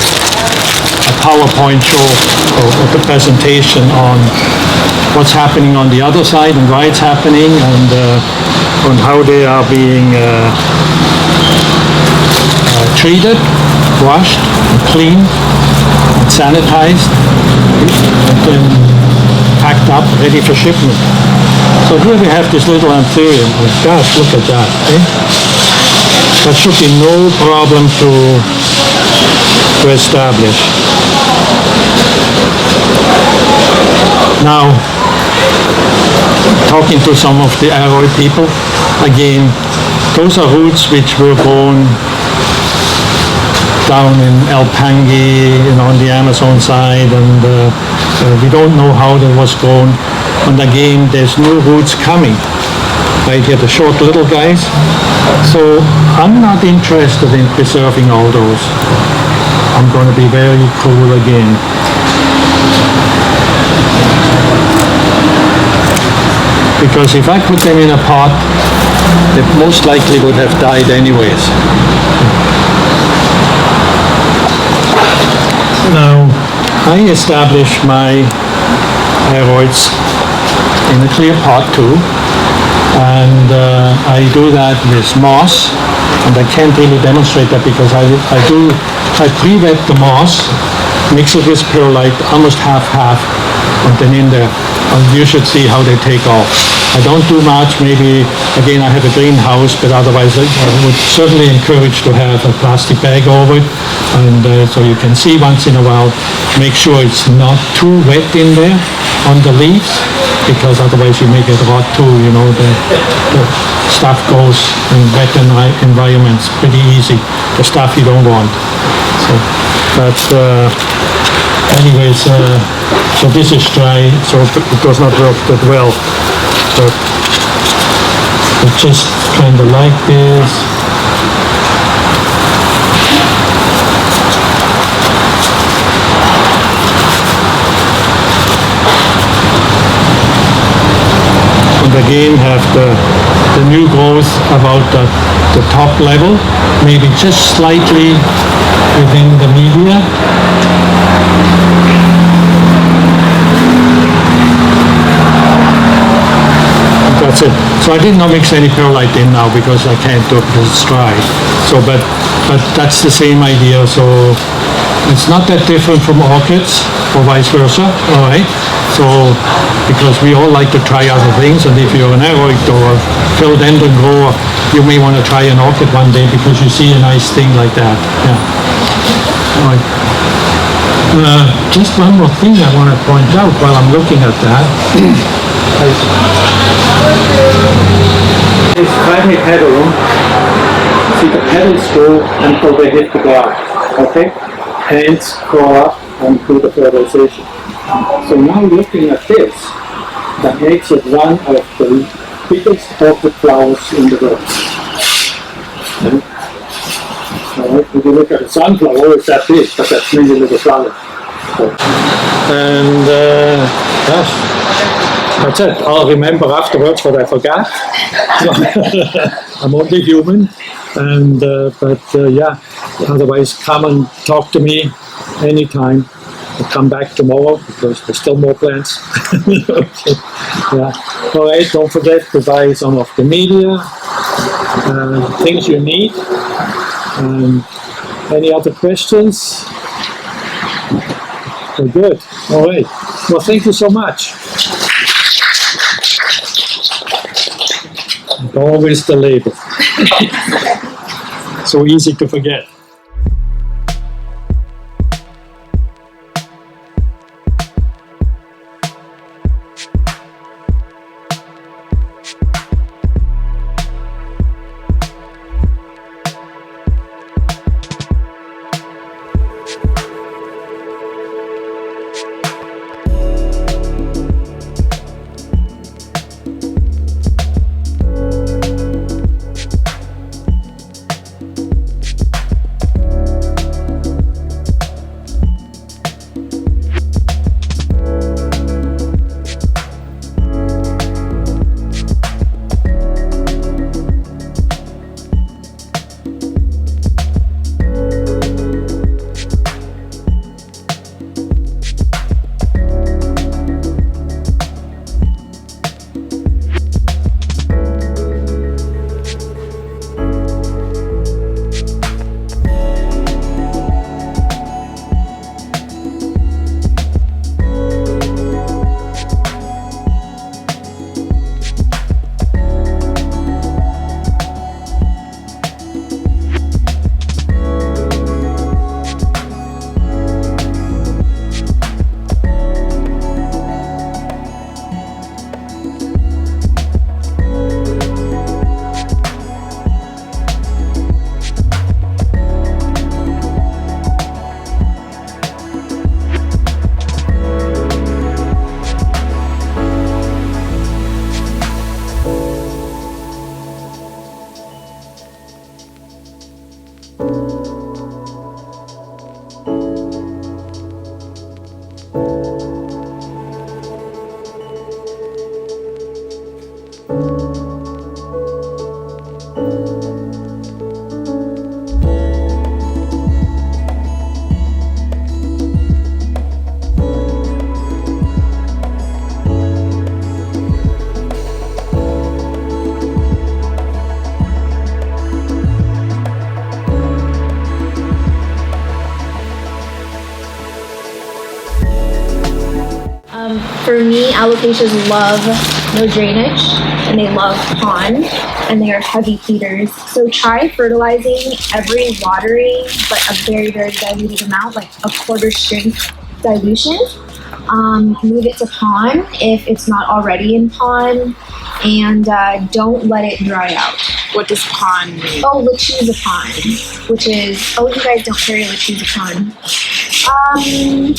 PowerPoint show or a presentation on what's happening on the other side and why it's happening, and on how they are being treated, washed, and cleaned, and sanitized, and then packed up, ready for shipment. So here we have this little Antherium. Oh gosh, look at that. Eh? That should be no problem to establish. Now, talking to some of the Aroid people, again, those are roots which were born down in El Pangui, on the Amazon side, and we don't know how that was grown. And again, there's new roots coming. Right here, the short little guys. So I'm not interested in preserving all those. I'm going to be very cool again. Because if I put them in a pot, they most likely would have died anyways. Now, I establish my Aroids in a clear pot too, and I do that with moss, and I can't really demonstrate that because I pre-wet the moss, mix it with perlite, almost half, and then in there, and you should see how they take off. I don't do much, maybe, again, I have a greenhouse, but otherwise I would certainly encourage to have a plastic bag over it, and so you can see once in a while. Make sure it's not too wet in there on the leaves, because otherwise you make it rot too, the stuff goes in wet environments pretty easy, the stuff you don't want. So, but anyways, so this is dry, so it does not work that well. But it's just kind of like this. And again have the new growth about the top level, maybe just slightly within the media. That's it. So I did not mix any perlite in now because I can't do it because it's dry. So, but that's the same idea. So It's not that different from orchids or vice versa, all right? So, because we all like to try other things, and if you're an Aroid or a philodendron grower, you may want to try an orchid one day because you see a nice thing like that. Yeah. All right. Just one more thing I want to point out while I'm looking at that. This Paphiopedulum, see the petals go until they hit the ground, okay? Hands crawl up and do the fertilization. So now looking at this, that makes it one of the biggest orchid flowers in the world. Okay? Alright, if you look at a sunflower, it's that big, but that's really little flower. And that's it. I'll remember afterwards what I forgot. I'm only human, and yeah. Otherwise, come and talk to me anytime. I'll come back tomorrow because there's still more plants. Okay. Yeah. All right. Don't forget to buy some of the media, things you need. Any other questions? Okay, good. All right. Well, thank you so much. And always the label. So easy to forget. For me, alocasias love no drainage, and they love pond, and they are heavy feeders. So try fertilizing every watering, but a very, very diluted amount, like a quarter strength dilution. Move it to pond if it's not already in pond, and don't let it dry out. What does pond mean? Oh, lechuza pond, which is, oh, you guys don't carry lechuza pond.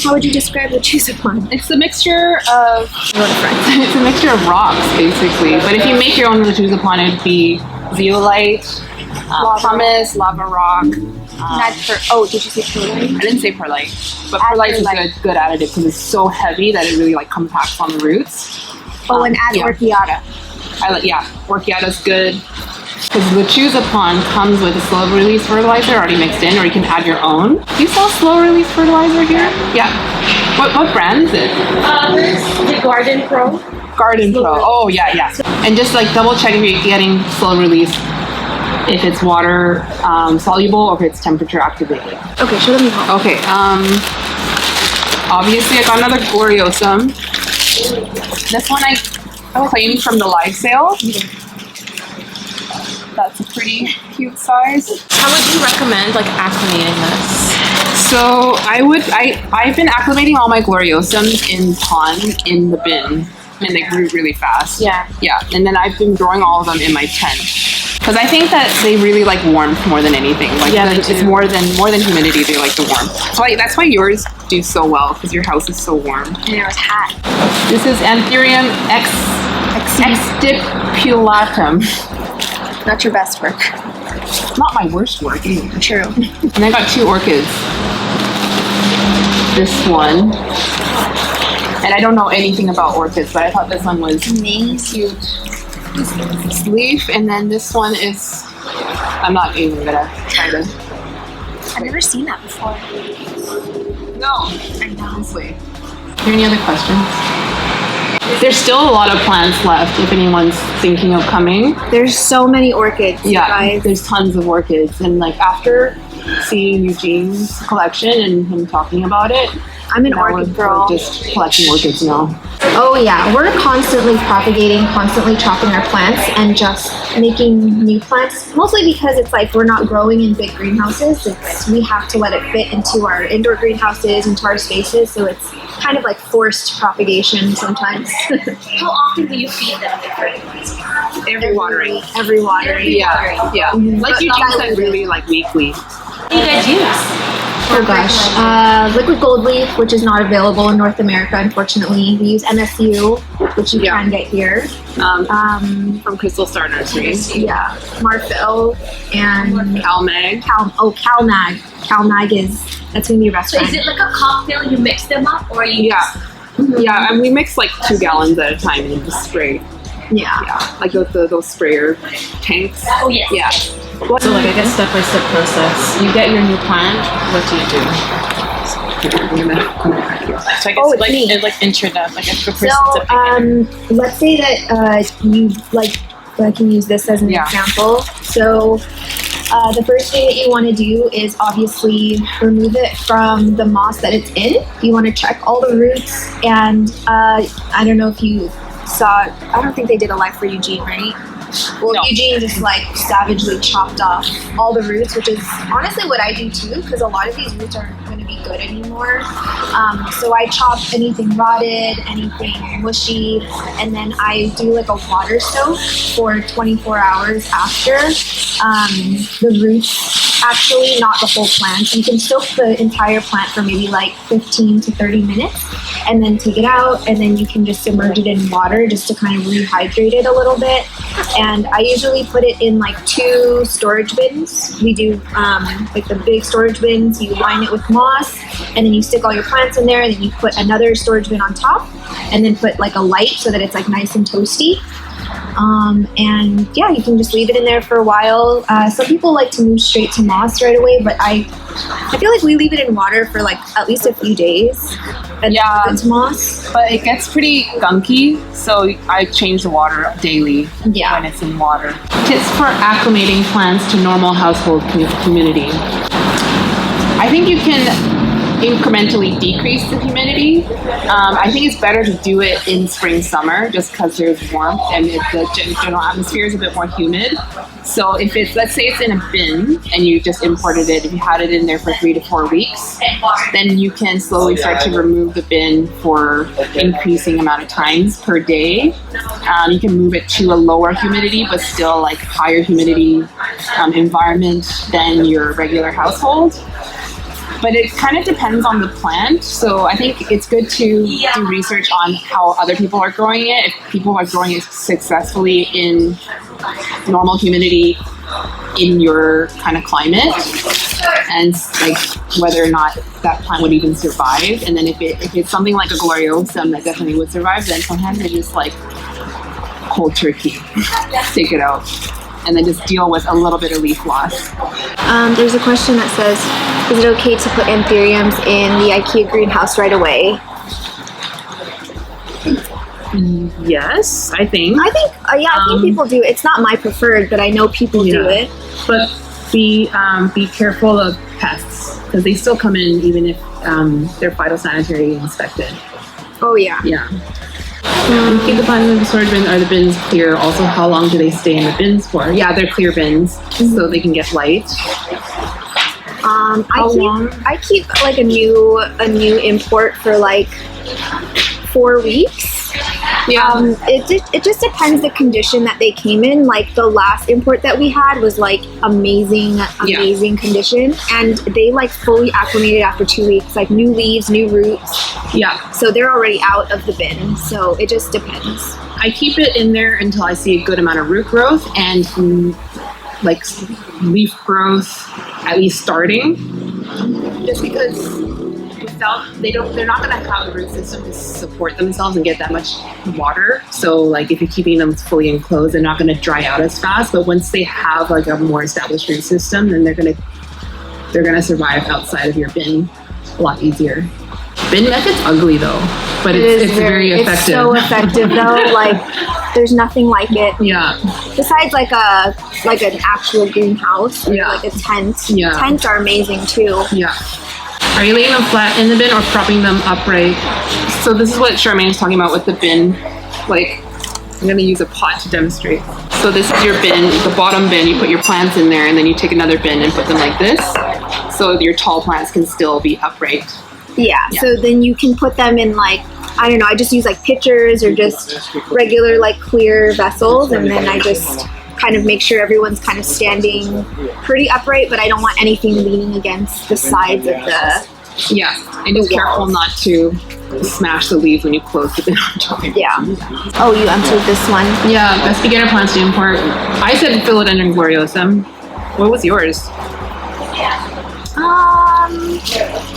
How would you describe lechuza pond? It's a mixture of It's a mixture of rocks, basically. But if you make your own lechuza pond, it'd be zeolite, pumice, lava rock. Did you say perlite? I didn't say perlite, but perlite is a good additive because it's so heavy that it really like compacts on the roots. Oh, and add orchiata. Orchiata's good. Because lechuza pond comes with a slow release fertilizer already mixed in, or you can add your own. Do you sell slow release fertilizer here? Yeah. What brand is it? There's the Garden Pro. Garden Pro. Oh yeah. And just like double check if you're getting slow release if it's water soluble or if it's temperature activated. Okay, show them the home. Okay, obviously I got another Gloriosum. This one I claimed from the live sale. That's a pretty cute size. How would you recommend like acclimating this? So I've been acclimating all my Gloriosums in pond in the bin, and they grew really fast. Yeah. Yeah, and then I've been growing all of them in my tent. Because I think that they really like warmth more than anything. Like it's more than humidity. They like the warmth. So that's why yours do so well, because your house is so warm. And it was hot. This is Antherium exstipulatum. Not your best work. Not my worst work either. True. And I got 2 orchids. This one. And I don't know anything about orchids, but I thought this one was cute. This leaf, and then this one is, I'm not even gonna try to. I've never seen that before. No, I know. Honestly. Are there any other questions? There's still a lot of plants left if anyone's thinking of coming. There's so many orchids, guys. There's tons of orchids, and like after seeing Eugene's collection and him talking about it, I'm an orchid girl. We're just collecting orchids now. Oh yeah, we're constantly propagating, constantly chopping our plants and just making new plants, mostly because it's like we're not growing in big greenhouses. We have to let it fit into our indoor greenhouses, into our spaces, so it's kind of like forced propagation sometimes. How often do you feed them? Every watering. Every watering. Yeah. Mm-hmm. Like you said, really like weekly. What do you guys use? Oh gosh, liquid gold leaf, which is not available in North America, unfortunately. We use MSU, which you can get here. From Crystal Star Nurseries. Yeah, Marfil and CalMag. CalMag. CalMag that's gonna be a restaurant. So is it like a cocktail? You mix them up, or you? Yeah, and we mix like 2 gallons at a time and just spray. Yeah, like those sprayer tanks. Oh yes. Yeah. So like I guess step-by-step process. You get your new plant, what do you do? So I guess it's like intro them, like if the person's let's say that you I can use this as an example. So the first thing that you want to do is obviously remove it from the moss that it's in. You want to check all the roots, and I don't know if you saw, I don't think they did a live for Eugene, right? Well, no. Eugene just like savagely chopped off all the roots, which is honestly what I do too, because a lot of these roots aren't going to be good anymore. So I chop anything rotted, anything mushy, and then I do like a water soak for 24 hours after. The roots, actually, not the whole plant. You can soak the entire plant for maybe like 15 to 30 minutes, and then take it out, and then you can just submerge it in water just to kind of rehydrate it a little bit. And I usually put it in like 2 storage bins. We do like the big storage bins. You line it with moss, and then you stick all your plants in there, and then you put another storage bin on top, and then put like a light so that it's like nice and toasty. And yeah, you can just leave it in there for a while. Some people like to move straight to moss right away, but I feel like we leave it in water for like at least a few days. And it's moss. But it gets pretty gunky, so I change the water daily when it's in water. Tips for acclimating plants to normal household humidity. I think you can incrementally decrease the humidity. I think it's better to do it in spring, summer, just because there's warmth and the general atmosphere is a bit more humid. So if it's, let's say it's in a bin and you just imported it, if you had it in there for 3 to 4 weeks, then you can slowly start to remove the bin for increasing amount of times per day. You can move it to a lower humidity, but still like higher humidity environment than your regular household. But it kind of depends on the plant. So I think it's good to do research on how other people are growing it. If people are growing it successfully in normal humidity in your kind of climate, and like whether or not that plant would even survive. And then if it's something like a Gloriosum that definitely would survive, then sometimes they just like cold turkey, take it out, and then just deal with a little bit of leaf loss. There's a question that says, is it okay to put Antheriums in the Ikea greenhouse right away? Yes, I think. I think people do. It's not my preferred, but I know people do it. But be careful of pests because they still come in even if they're phytosanitary inspected. Oh yeah. Yeah. Keep the plants in the storage bin. Are the bins clear? Also, how long do they stay in the bins for? Yeah, they're clear bins, so they can get light. I keep like a new import for like 4 weeks. Yeah. It just depends the condition that they came in. Like the last import that we had was like amazing condition, and they like fully acclimated after 2 weeks. Like new leaves, new roots. Yeah. So they're already out of the bin. So it just depends. I keep it in there until I see a good amount of root growth and like leaf growth at least starting. Just because they're not going to have the root system to support themselves and get that much water. So like if you're keeping them fully enclosed, they're not going to dry out as fast. But once they have like a more established root system, then they're going to survive outside of your bin a lot easier. Bin method's ugly though, but it's very effective. It's so effective though. Like there's nothing like it. Yeah. Besides like an actual greenhouse, or like a tent. Yeah. Tents are amazing too. Yeah. Are you laying them flat in the bin or propping them upright? So this is what Charmaine is talking about with the bin. Like, I'm going to use a pot to demonstrate. So this is your bin, the bottom bin. You put your plants in there, and then you take another bin and put them like this. So your tall plants can still be upright. Yeah. So then you can put them in like, I don't know, I just use like pitchers or just regular like clear vessels, and then I just kind of make sure everyone's kind of standing pretty upright, but I don't want anything leaning against the sides of the and just careful not to smash the leaves when you close the bin on top. Yeah. Oh, you emptied this one? Yeah, best beginner plants to import. I said Philodendron gloriosum. What was yours?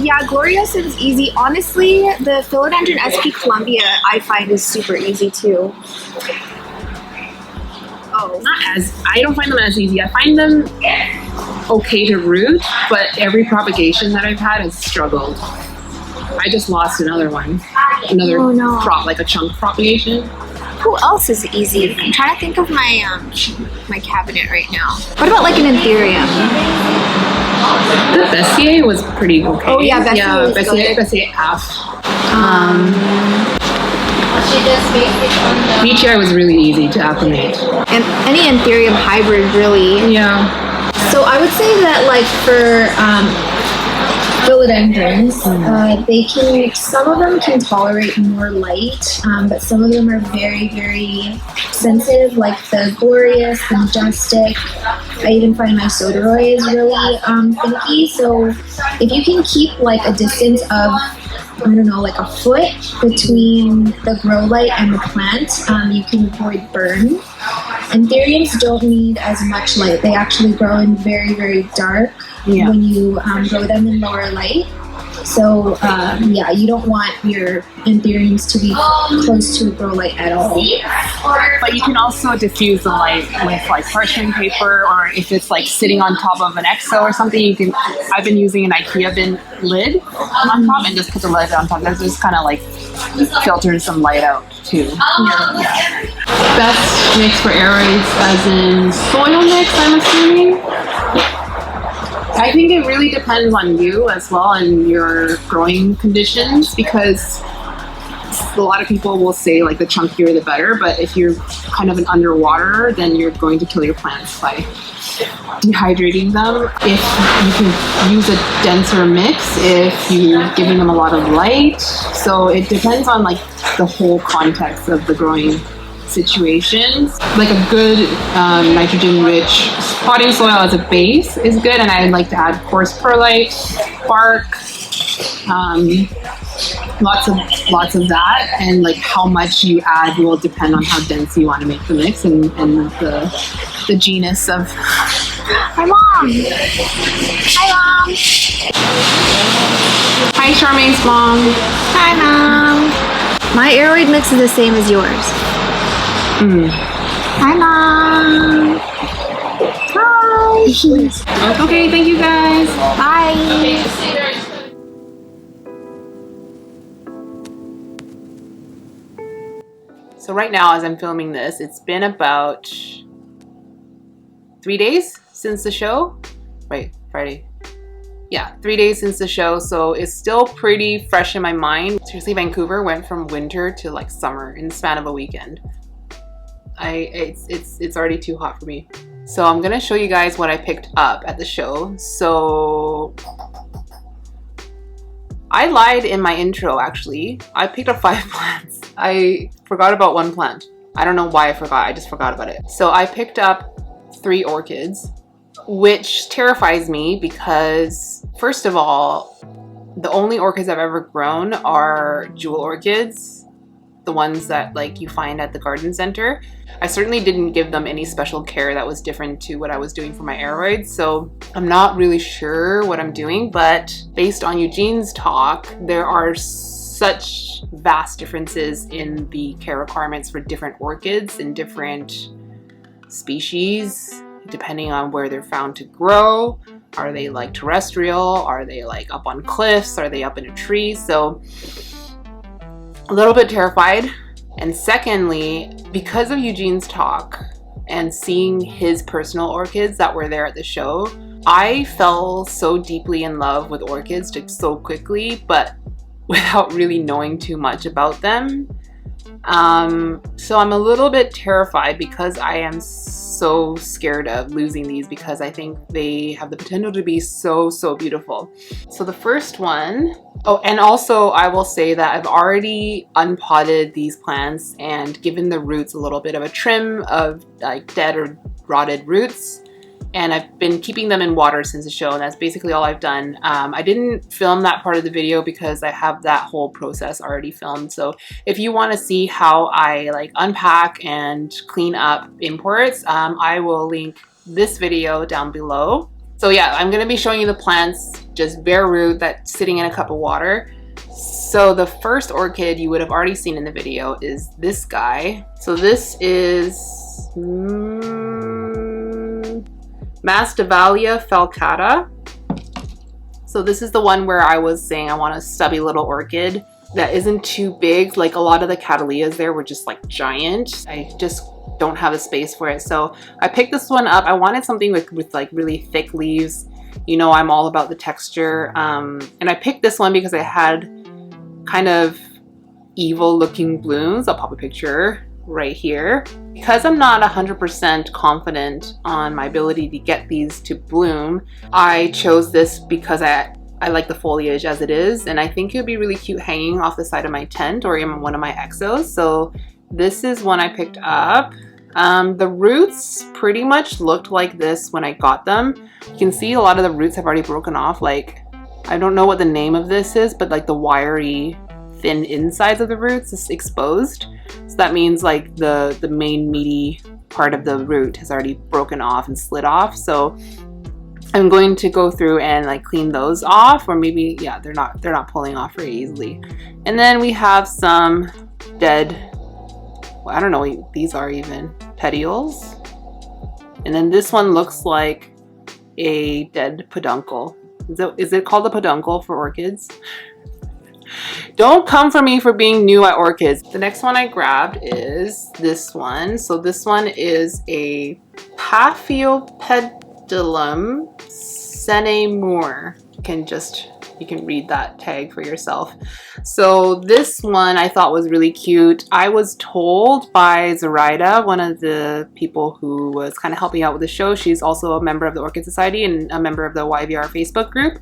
Yeah, Gloriosum is easy. Honestly, the Philodendron SP Columbia I find is super easy too. I don't find them as easy. I find them okay to root, but every propagation that I've had has struggled. I just lost another one. Crop, like a chunk propagation. Who else is easy? I'm trying to think of my my cabinet right now. What about like an Antherium? The Bessier was pretty okay. Oh yeah, Bessier F. BTI was really easy to acclimate. And any Antherium hybrid really. Yeah. So I would say that like for philodendrons, some of them can tolerate more light, but some of them are very, very sensitive, like the Glorious, the Majestic. I even find my Soderoy is really finicky. So if you can keep like a distance of, I don't know, like a foot between the grow light and the plant, you can avoid burn. Antheriums don't need as much light. They actually grow in very, very dark when you grow them in lower light. So you don't want your Antheriums to be close to a grow light at all. But you can also diffuse the light with like parchment paper, or if it's like sitting on top of an EXO or something, you can. I've been using an Ikea bin lid on top and just put the lid on top. That's just kind of like filters some light out too. Best mix for aroids as in soil mix, I'm assuming. I think it really depends on you as well and your growing conditions, because a lot of people will say like the chunkier the better, but if you're kind of an underwater, then you're going to kill your plants by dehydrating them. If you can use a denser mix, if you're giving them a lot of light. So it depends on like the whole context of the growing situations. Like a good nitrogen-rich potting soil as a base is good, and I like to add coarse perlite, bark, lots of that, and like how much you add will depend on how dense you want to make the mix and the genus of. Hi, Mom. Hi, Mom. Hi, Charmaine's mom. Hi, Mom. My aroid mix is the same as yours. Hi, Mom. Hi. Okay, thank you guys. Bye. So right now, as I'm filming this, it's been about 3 days since the show. Right, Friday. Yeah, 3 days since the show, so it's still pretty fresh in my mind. Seriously, Vancouver went from winter to like summer in the span of a weekend. It's already too hot for me. So I'm gonna show you guys what I picked up at the show. So I lied in my intro actually. I picked up 5 plants. I forgot about 1 plant. I don't know why I forgot, I just forgot about it. So I picked up 3 orchids, which terrifies me because first of all, the only orchids I've ever grown are jewel orchids, the ones that like you find at the garden center. I certainly didn't give them any special care that was different to what I was doing for my Aroids, so I'm not really sure what I'm doing, but based on Eugene's talk, there are such vast differences in the care requirements for different orchids and different species, depending on where they're found to grow. Are they like terrestrial? Are they like up on cliffs? Are they up in a tree? So a little bit terrified. And secondly, because of Eugene's talk and seeing his personal orchids that were there at the show, I fell so deeply in love with orchids so quickly, but without really knowing too much about them. So I'm a little bit terrified because I am so scared of losing these because I think they have the potential to be so beautiful. So the first one, oh, and also I will say that I've already unpotted these plants and given the roots a little bit of a trim of like dead or rotted roots. And I've been keeping them in water since the show, and that's basically all I've done. I didn't film that part of the video because I have that whole process already filmed. So if you want to see how I like unpack and clean up imports, I will link this video down below. So yeah, I'm going to be showing you the plants, just bare root that's sitting in a cup of water. So the first orchid you would have already seen in the video is this guy. So this is Massdevalia Falcata. So this is the one where I was saying I want a stubby little orchid that isn't too big. Like a lot of the cattleyas there were just like giant. I just don't have a space for it. So I picked this one up. I wanted something with like really thick leaves. You know, I'm all about the texture. And I picked this one because I had kind of evil looking blooms. I'll pop a picture right here. Because I'm not 100% confident on my ability to get these to bloom, I chose this because I like the foliage as it is, and I think it would be really cute hanging off the side of my tent or even one of my exos. So this is one I picked up. The roots pretty much looked like this when I got them. You can see a lot of the roots have already broken off. Like, I don't know what the name of this is, but like the wiry thin insides of the roots is exposed. So that means like the main meaty part of the root has already broken off and slid off. So I'm going to go through and like clean those off, or maybe, yeah, they're not pulling off very easily. And then we have some dead, well, I don't know what these are even, petioles. And then this one looks like a dead peduncle. Is it called a peduncle for orchids? Don't come for me for being new at orchids. The next one I grabbed is this one. So this one is a Paphiopedulum senemur. You can read that tag for yourself. So this one I thought was really cute. I was told by Zoraida, one of the people who was kind of helping out with the show. She's also a member of the Orchid Society and a member of the YVR Facebook group.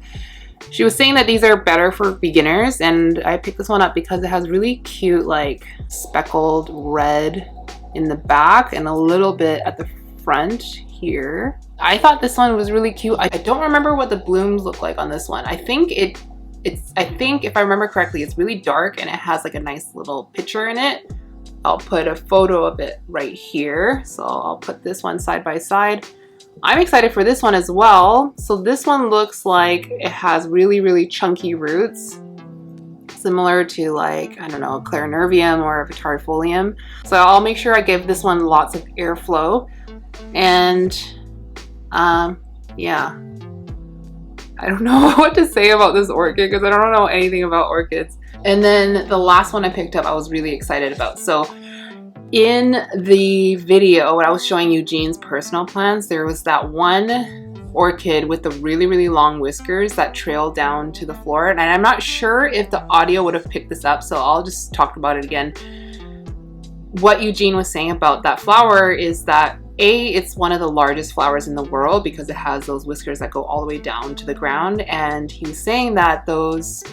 She was saying that these are better for beginners, and I picked this one up because it has really cute like speckled red in the back and a little bit at the front here. I thought this one was really cute. I don't remember what the blooms look like on this one. I think if I remember correctly, it's really dark and it has like a nice little picture in it. I'll put a photo of it right here. So I'll put this one side by side. I'm excited for this one as well. So this one looks like it has really chunky roots, similar to like, I don't know, a Clarinervium or a Vitarifolium. So I'll make sure I give this one lots of airflow. And yeah, I don't know what to say about this orchid because I don't know anything about orchids. And then the last one I picked up I was really excited about. So In the video when I was showing Eugene's personal plants, there was that one orchid with the really, really long whiskers that trailed down to the floor. And I'm not sure if the audio would have picked this up, so I'll just talk about it again. What Eugene was saying about that flower is that it's one of the largest flowers in the world because it has those whiskers that go all the way down to the ground. And he was saying that those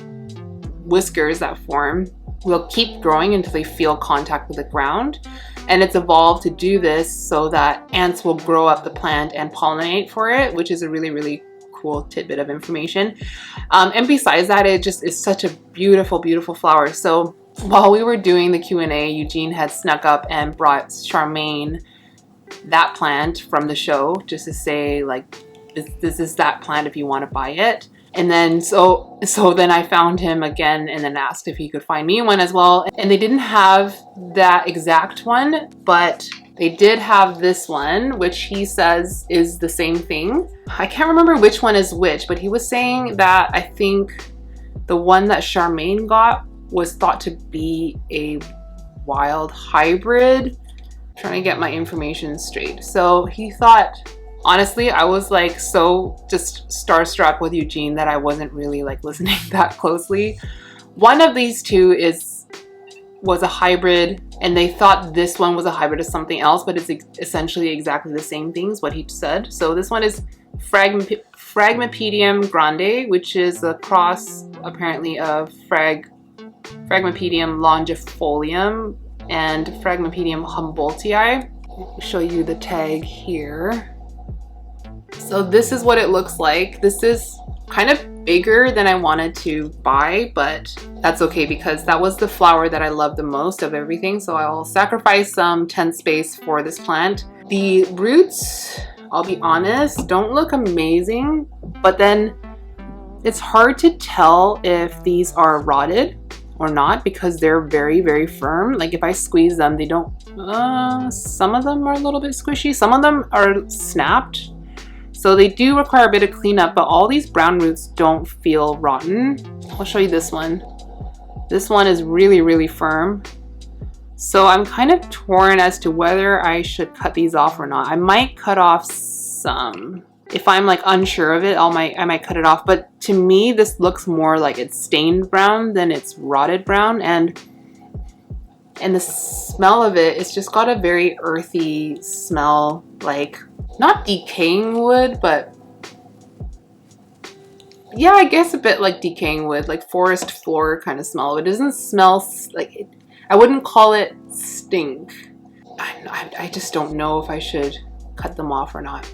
whiskers that form will keep growing until they feel contact with the ground. And it's evolved to do this so that ants will grow up the plant and pollinate for it, which is a really, really cool tidbit of information. And besides that, it just is such a beautiful, beautiful flower. So while we were doing the Q&A, Eugene had snuck up and brought Charmaine that plant from the show just to say, like, this is that plant if you want to buy it. And then so then I found him again and then asked if he could find me one as well. And they didn't have that exact one, but they did have this one, which he says is the same thing. I can't remember which one is which, but he was saying that I think the one that Charmaine got was thought to be a wild hybrid. I'm trying to get my information straight. So he thought, honestly, I was like so just starstruck with Eugene that I wasn't really like listening that closely. One of these two was a hybrid, and they thought this one was a hybrid of something else, but it's essentially exactly the same things what he said. So this one is Phragmipedium grande, which is a cross apparently of Phragmipedium longifolium and Phragmipedium humboldtii. I'll show you the tag here. So this is what it looks like. This is kind of bigger than I wanted to buy, but that's okay because that was the flower that I love the most of everything. So I'll sacrifice some tent space for this plant. The roots, I'll be honest, don't look amazing, but then it's hard to tell if these are rotted or not because they're very, very firm. Like if I squeeze them, they don't, some of them are a little bit squishy. Some of them are snapped. So they do require a bit of cleanup, but all these brown roots don't feel rotten. I'll show you this one. This one is really, really firm. So I'm kind of torn as to whether I should cut these off or not. I might cut off some. If I'm like unsure of it, I might cut it off. But to me, this looks more like it's stained brown than it's rotted brown. And the smell of it, it's just got a very earthy smell, like not decaying wood, but yeah, I guess a bit like decaying wood, like forest floor kind of smell. It doesn't smell like it, I wouldn't call it stink. I just don't know if I should cut them off or not.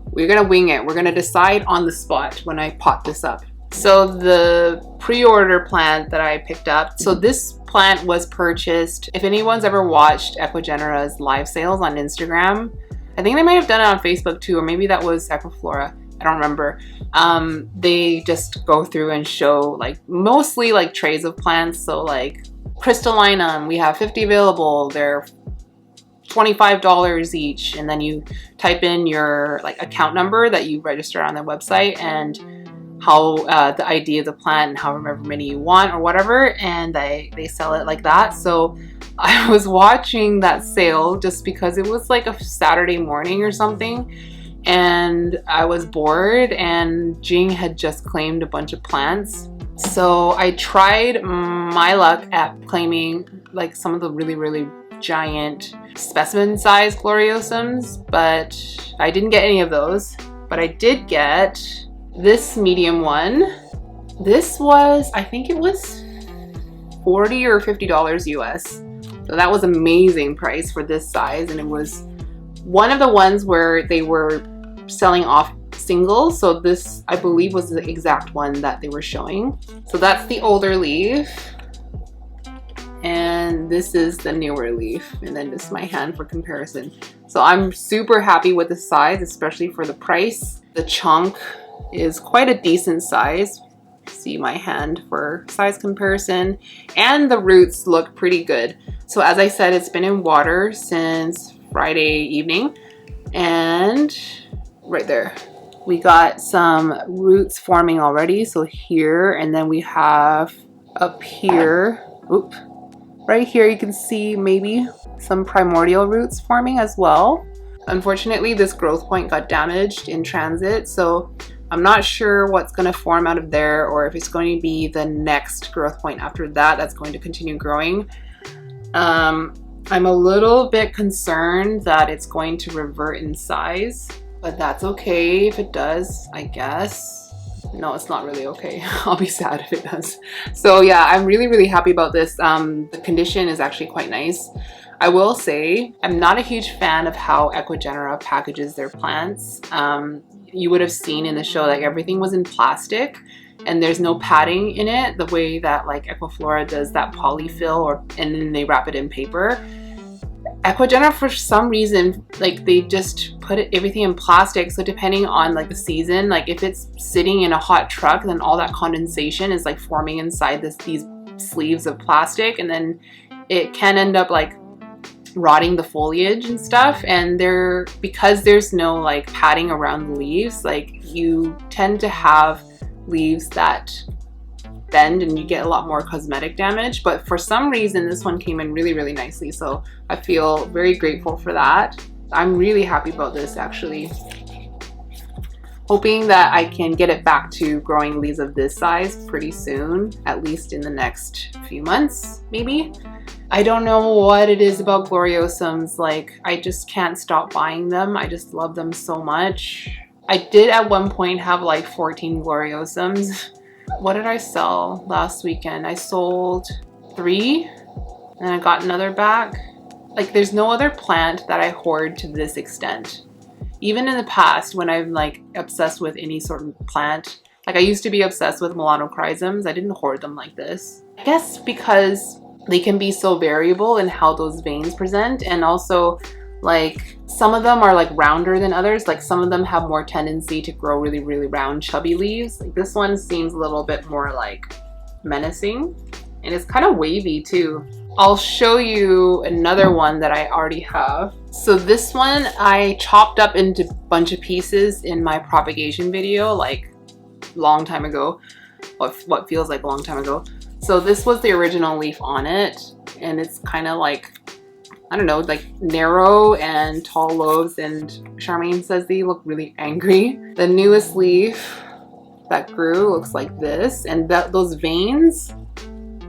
We're gonna wing it. We're gonna decide on the spot when I pot this up. So the pre-order plant that I picked up, so this plant was purchased, if anyone's ever watched Ecuagenera's live sales on Instagram, I think they might have done it on Facebook too, or maybe that was Equiflora, I don't remember. They just go through and show like mostly like trays of plants. So like Crystallinum, we have 50 available, they're $25 each, and then you type in your like account number that you register on their website and how the ID of the plant and however many you want or whatever, and they sell it like that. So I was watching that sale just because it was like a Saturday morning or something, and I was bored, and Jing had just claimed a bunch of plants. So I tried my luck at claiming like some of the really, really giant specimen size gloriosums, but I didn't get any of those. But I did get this medium one. This was, I think it was $40 or $50 US. So that was amazing price for this size, and it was one of the ones where they were selling off singles. So this, I believe, was the exact one that they were showing. So that's the older leaf, and this is the newer leaf, and then just my hand for comparison. So I'm super happy with the size, especially for the price. The chunk is quite a decent size. See my hand for size comparison, and the roots look pretty good. So as I said, it's been in water since Friday evening, and right there we got some roots forming already. So here, and then we have up here, Right here you can see maybe some primordial roots forming as well. Unfortunately, this growth point got damaged in transit, so I'm not sure what's going to form out of there, or if it's going to be the next growth point after that that's going to continue growing. I'm a little bit concerned that it's going to revert in size, but that's okay if it does, I guess. No, it's not really okay. I'll be sad if it does. So yeah, I'm really happy about this. The condition is actually quite nice. I will say I'm not a huge fan of how Ecuagenera packages their plants. You would have seen in the show like everything was in plastic and there's no padding in it the way that like Equiflora does that polyfill, and then they wrap it in paper. Ecuagenera, for some reason, like they just put everything in plastic, so depending on like the season, like if it's sitting in a hot truck, then all that condensation is like forming inside these sleeves of plastic, and then it can end up like rotting the foliage and stuff. And because there's no like padding around the leaves, like you tend to have leaves that bend and you get a lot more cosmetic damage. But for some reason this one came in really nicely, so I feel very grateful for that. I'm really happy about this actually. Hoping that I can get it back to growing leaves of this size pretty soon, at least in the next few months maybe. I don't know what it is about Gloriosums, like I just can't stop buying them. I just love them so much. I did at one point have like 14 Gloriosums. What did I sell last weekend? I sold 3 and I got another back. Like there's no other plant that I hoard to this extent. Even in the past when I'm like obsessed with any sort of plant, like I used to be obsessed with Melanochrysums, I didn't hoard them like this. I guess because they can be so variable in how those veins present, and also like some of them are like rounder than others. Like some of them have more tendency to grow really round chubby leaves. Like this one seems a little bit more like menacing, and it's kind of wavy too. I'll show you another one that I already have. So this one I chopped up into a bunch of pieces in my propagation video like long time ago, what feels like a long time ago. So this was the original leaf on it, and it's kind of like, I don't know, like narrow and tall lobes, and Charmaine says they look really angry. The newest leaf that grew looks like this, and those veins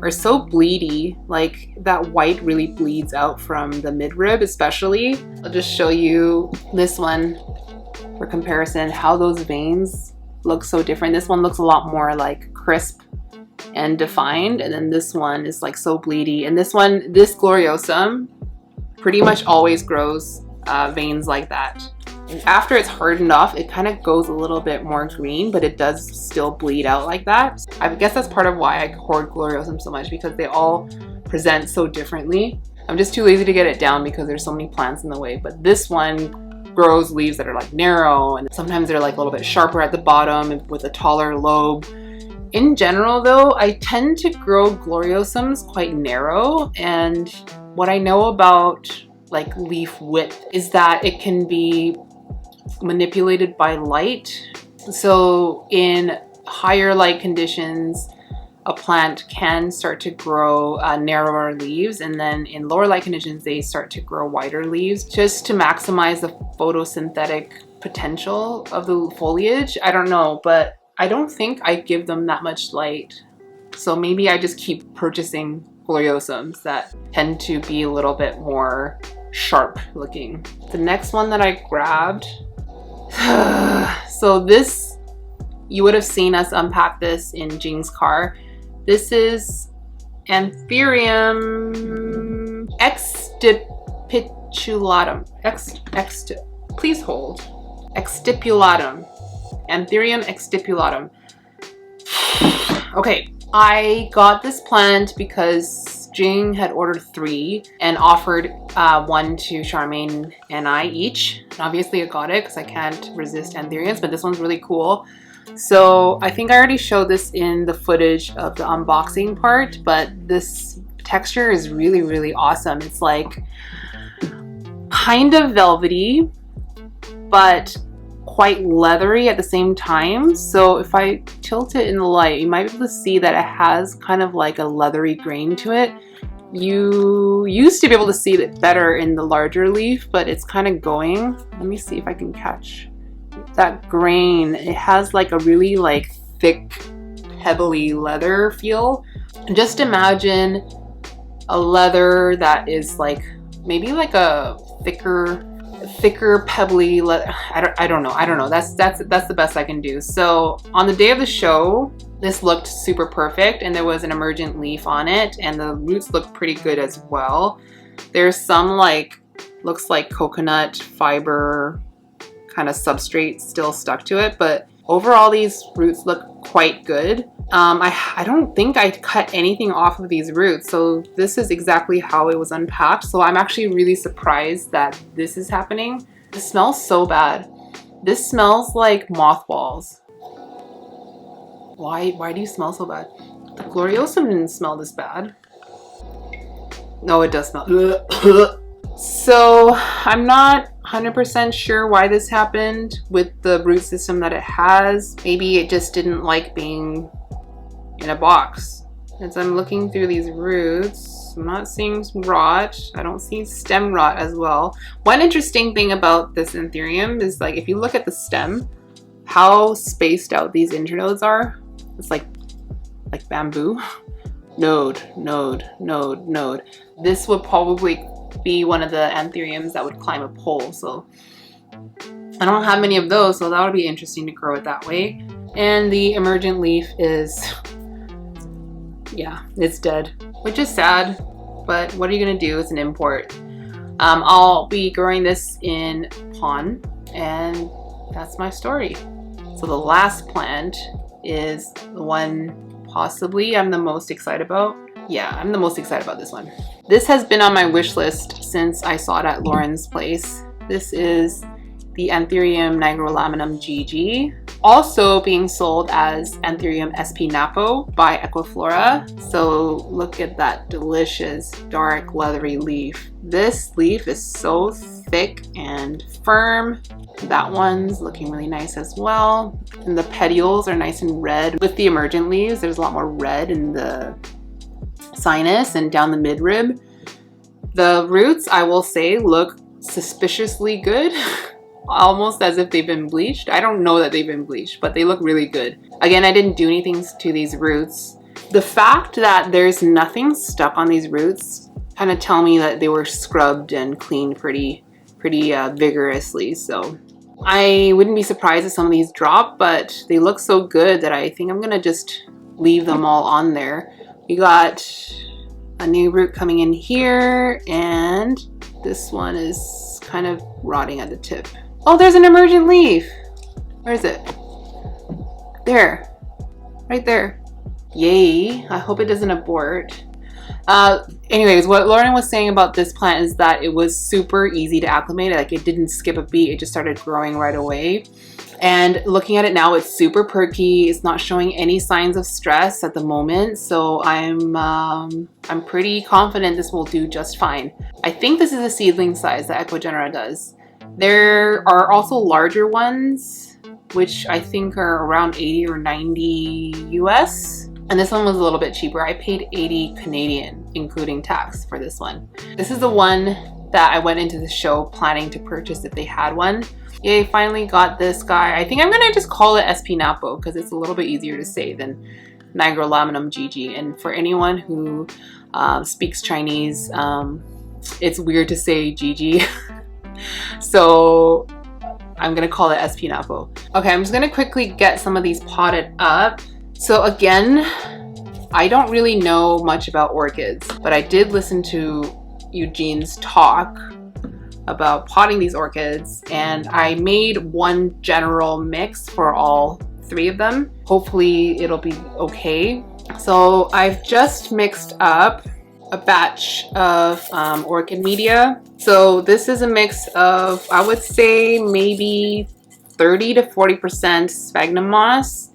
are so bleedy. Like that white really bleeds out from the midrib especially. I'll just show you this one for comparison, how those veins look so different. This one looks a lot more like crisp and defined, and then this one is like so bleedy. And this Gloriosum pretty much always grows veins like that. And after it's hardened off, it kind of goes a little bit more green, but it does still bleed out like that. I guess that's part of why I hoard Gloriosum so much, because they all present so differently. I'm just too lazy to get it down because there's so many plants in the way. But this one grows leaves that are like narrow, and sometimes they're like a little bit sharper at the bottom with a taller lobe. In general though, I tend to grow Gloriosums quite narrow, and what I know about like leaf width is that it can be manipulated by light. So in higher light conditions, a plant can start to grow narrower leaves, and then in lower light conditions they start to grow wider leaves, just to maximize the photosynthetic potential of the foliage. I don't know, but I don't think I give them that much light. So maybe I just keep purchasing Gloriosums that tend to be a little bit more sharp looking. The next one that I grabbed, so this, you would have seen us unpack this in Jing's car. This is Antherium exstipulatum. Please hold. Exstipulatum. Antherium exstipulatum. Okay, I got this plant because Jing had ordered 3 and offered 1 to Charmaine and I each. And obviously I got it because I can't resist Antheriums, but this one's really cool. So I think I already showed this in the footage of the unboxing part, but this texture is really awesome. It's like kind of velvety, but quite leathery at the same time. So if I tilt it in the light, you might be able to see that it has kind of like a leathery grain to it. You used to be able to see it better in the larger leaf, but it's kind of going. Let me see if I can catch that grain. It has like a really like thick, pebbly leather feel. Just imagine a leather that is like maybe like a thicker pebbly leather. I don't know. That's the best I can do. So on the day of the show, this looked super perfect, and there was an emergent leaf on it, and the roots look pretty good as well. There's some like, looks like coconut fiber kind of substrate still stuck to it, but overall these roots look quite good. I don't think I cut anything off of these roots, so this is exactly how it was unpacked. So I'm actually really surprised that this is happening. It smells so bad. This smells like mothballs. Why do you smell so bad? The Gloriosum didn't smell this bad. No, it does smell. So I'm not 100% sure why this happened with the root system that it has. Maybe it just didn't like being in a box. As I'm looking through these roots, I'm not seeing rot. I don't see stem rot as well. One interesting thing about this Antherium is, like, if you look at the stem, how spaced out these internodes are. It's like bamboo. Node. This would probably be one of the Antheriums that would climb a pole. So I don't have many of those, so that would be interesting to grow it that way. And the emergent leaf is, yeah, it's dead, which is sad, but what are you gonna do? It's an import. I'll be growing this in pond, and that's my story. So the last plant is the one possibly I'm the most excited about. Yeah, I'm the most excited about this one. This has been on my wish list since I saw it at Lauren's place. This is the Antherium nigrolaminum GG, also being sold as Antherium SP Napo by Equiflora. So look at that delicious dark leathery leaf. This leaf is so thick and firm. That one's looking really nice as well. And the petioles are nice and red. With the emergent leaves, there's a lot more red in the sinus and down the midrib. The roots, I will say, look suspiciously good. Almost as if they've been bleached. I don't know that they've been bleached, but they look really good. Again, I didn't do anything to these roots. The fact that there's nothing stuck on these roots kind of tell me that they were scrubbed and cleaned pretty vigorously. So I wouldn't be surprised if some of these drop, but they look so good that I think I'm gonna just leave them all on there. We got a new root coming in here, and this one is kind of rotting at the tip. Oh, there's an emergent leaf. Where is it? There, right there. Yay, I hope it doesn't abort. Anyways, what Lauren was saying about this plant is that it was super easy to acclimate. Like, it didn't skip a beat, it just started growing right away. And looking at it now, it's super perky. It's not showing any signs of stress at the moment. So I'm pretty confident this will do just fine. I think this is a seedling size that Ecuagenera does. There are also larger ones, which I think are around 80 or 90 US. And this one was a little bit cheaper. I paid 80 Canadian, including tax, for this one. This is the one that I went into the show planning to purchase if they had one. Yay, finally got this guy. I think I'm gonna just call it SP Napo because it's a little bit easier to say than nigrolaminum GG. And for anyone who speaks Chinese, it's weird to say GG. So I'm gonna call it SP Napo. Okay, I'm just gonna quickly get some of these potted up. So again, I don't really know much about orchids, but I did listen to Eugene's talk about potting these orchids, and I made one general mix for all three of them. Hopefully it'll be okay. So I've just mixed up a batch of Orchid Media. So this is a mix of, I would say, maybe 30 to 40% sphagnum moss.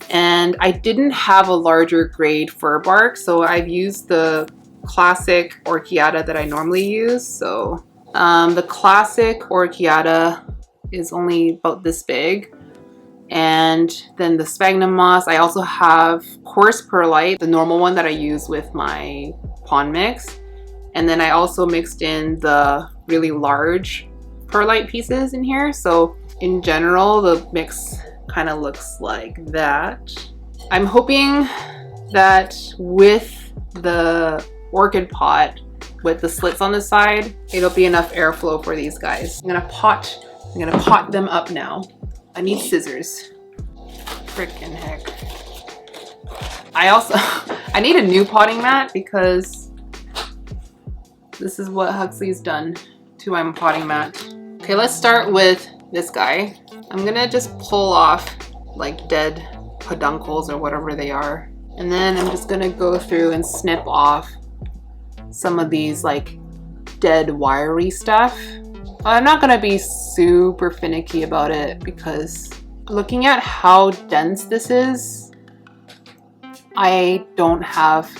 And I didn't have a larger grade fir bark, so I've used the classic Orchiata that I normally use. So the classic Orchiata is only about this big. And then the sphagnum moss, I also have coarse perlite, the normal one that I use with my pond mix. And then I also mixed in the really large perlite pieces in here. So in general, the mix kind of looks like that. I'm hoping that with the orchid pot, with the slits on the side, it'll be enough airflow for these guys. I'm gonna pot them up now. I need scissors. Frickin' heck. I need a new potting mat because this is what Huxley's done to my potting mat. Okay, let's start with this guy. I'm gonna just pull off like dead peduncles or whatever they are. And then I'm just gonna go through and snip off some of these like dead wiry stuff. I'm not gonna be super finicky about it because looking at how dense this is, I don't have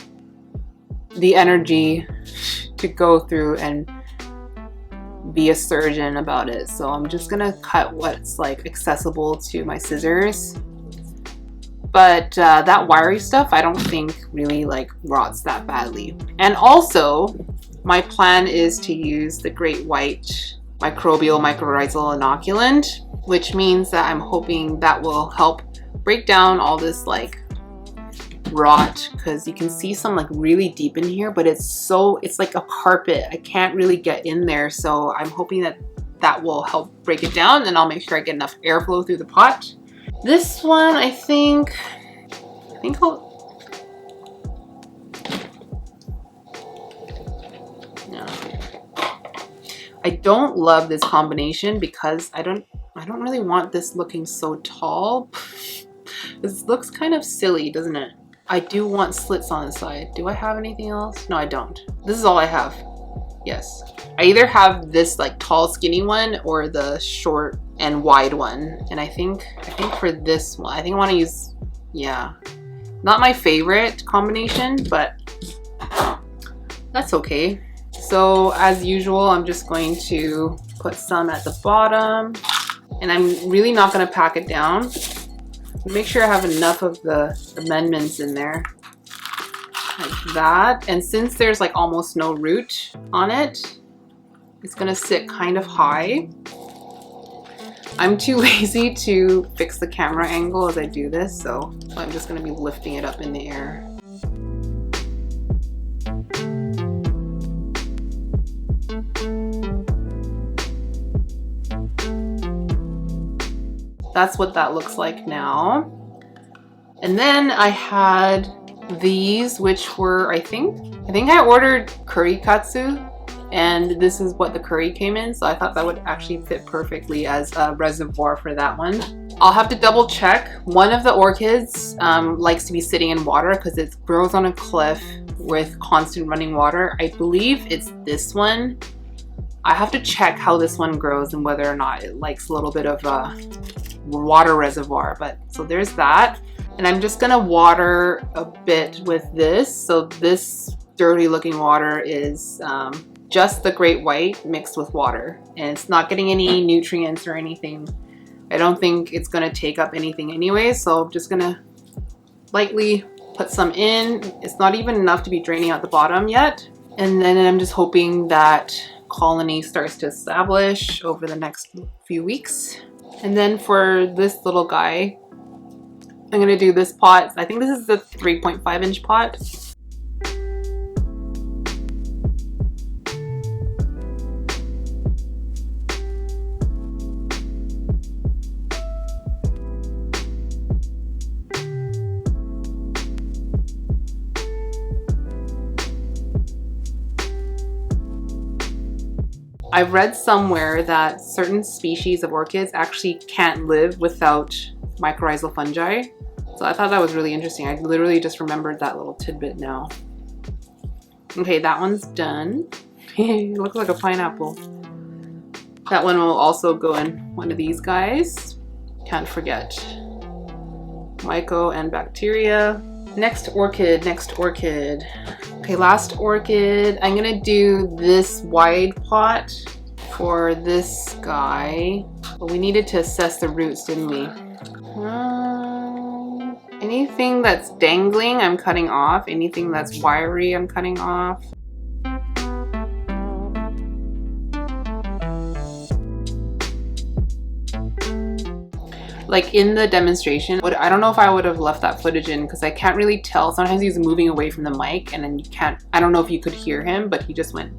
the energy to go through and be a surgeon about it. So I'm just gonna cut what's like accessible to my scissors. But that wiry stuff, I don't think really like rots that badly. And also, my plan is to use the Great White Microbial Mycorrhizal Inoculant, which means that I'm hoping that will help break down all this like rot, because you can see some like really deep in here, but it's like a carpet. I can't really get in there, so I'm hoping that that will help break it down, and I'll make sure I get enough airflow through the pot. This one, I think I'll, no. I don't love this combination because I don't really want this looking so tall. This looks kind of silly, doesn't it? I do want slits on the side. Do I have anything else? No, I don't. This is all I have. Yes. I either have this like tall skinny one or the short and wide one. And I think for this one, I think I want to use, yeah. Not my favorite combination, but that's okay. So as usual, I'm just going to put some at the bottom, and I'm really not going to pack it down. Make sure I have enough of the amendments in there, like that. And since there's like almost no root on it, it's gonna sit kind of high. I'm too lazy to fix the camera angle as I do this, so I'm just gonna be lifting it up in the air. That's what that looks like now. And then I had these, which were, I think I ordered curry katsu, and this is what the curry came in. So I thought that would actually fit perfectly as a reservoir for that one. I'll have to double check. One of the orchids likes to be sitting in water because it grows on a cliff with constant running water. I believe it's this one. I have to check how this one grows and whether or not it likes a little bit of a water reservoir. But so there's that. And I'm just gonna water a bit with this. So this dirty looking water is just the Great White mixed with water, and it's not getting any nutrients or anything. I don't think it's gonna take up anything anyway, so I'm just gonna lightly put some in. It's not even enough to be draining out the bottom yet. And then I'm just hoping that colony starts to establish over the next few weeks. And then for this little guy, I'm gonna do this pot. I think this is the 3.5 inch pot. I've read somewhere that certain species of orchids actually can't live without mycorrhizal fungi. So I thought that was really interesting. I literally just remembered that little tidbit now. Okay, that one's done. It looks like a pineapple. That one will also go in one of these guys. Can't forget. Myco and bacteria. Next orchid, next orchid. Okay, last orchid. I'm gonna do this wide pot for this guy. But we needed to assess the roots, didn't we? Anything that's dangling, I'm cutting off. Anything that's wiry, I'm cutting off. like in the demonstration, I don't know if I would have left that footage in because I can't really tell. Sometimes he's moving away from the mic and then you can't, I don't know if you could hear him, but he just went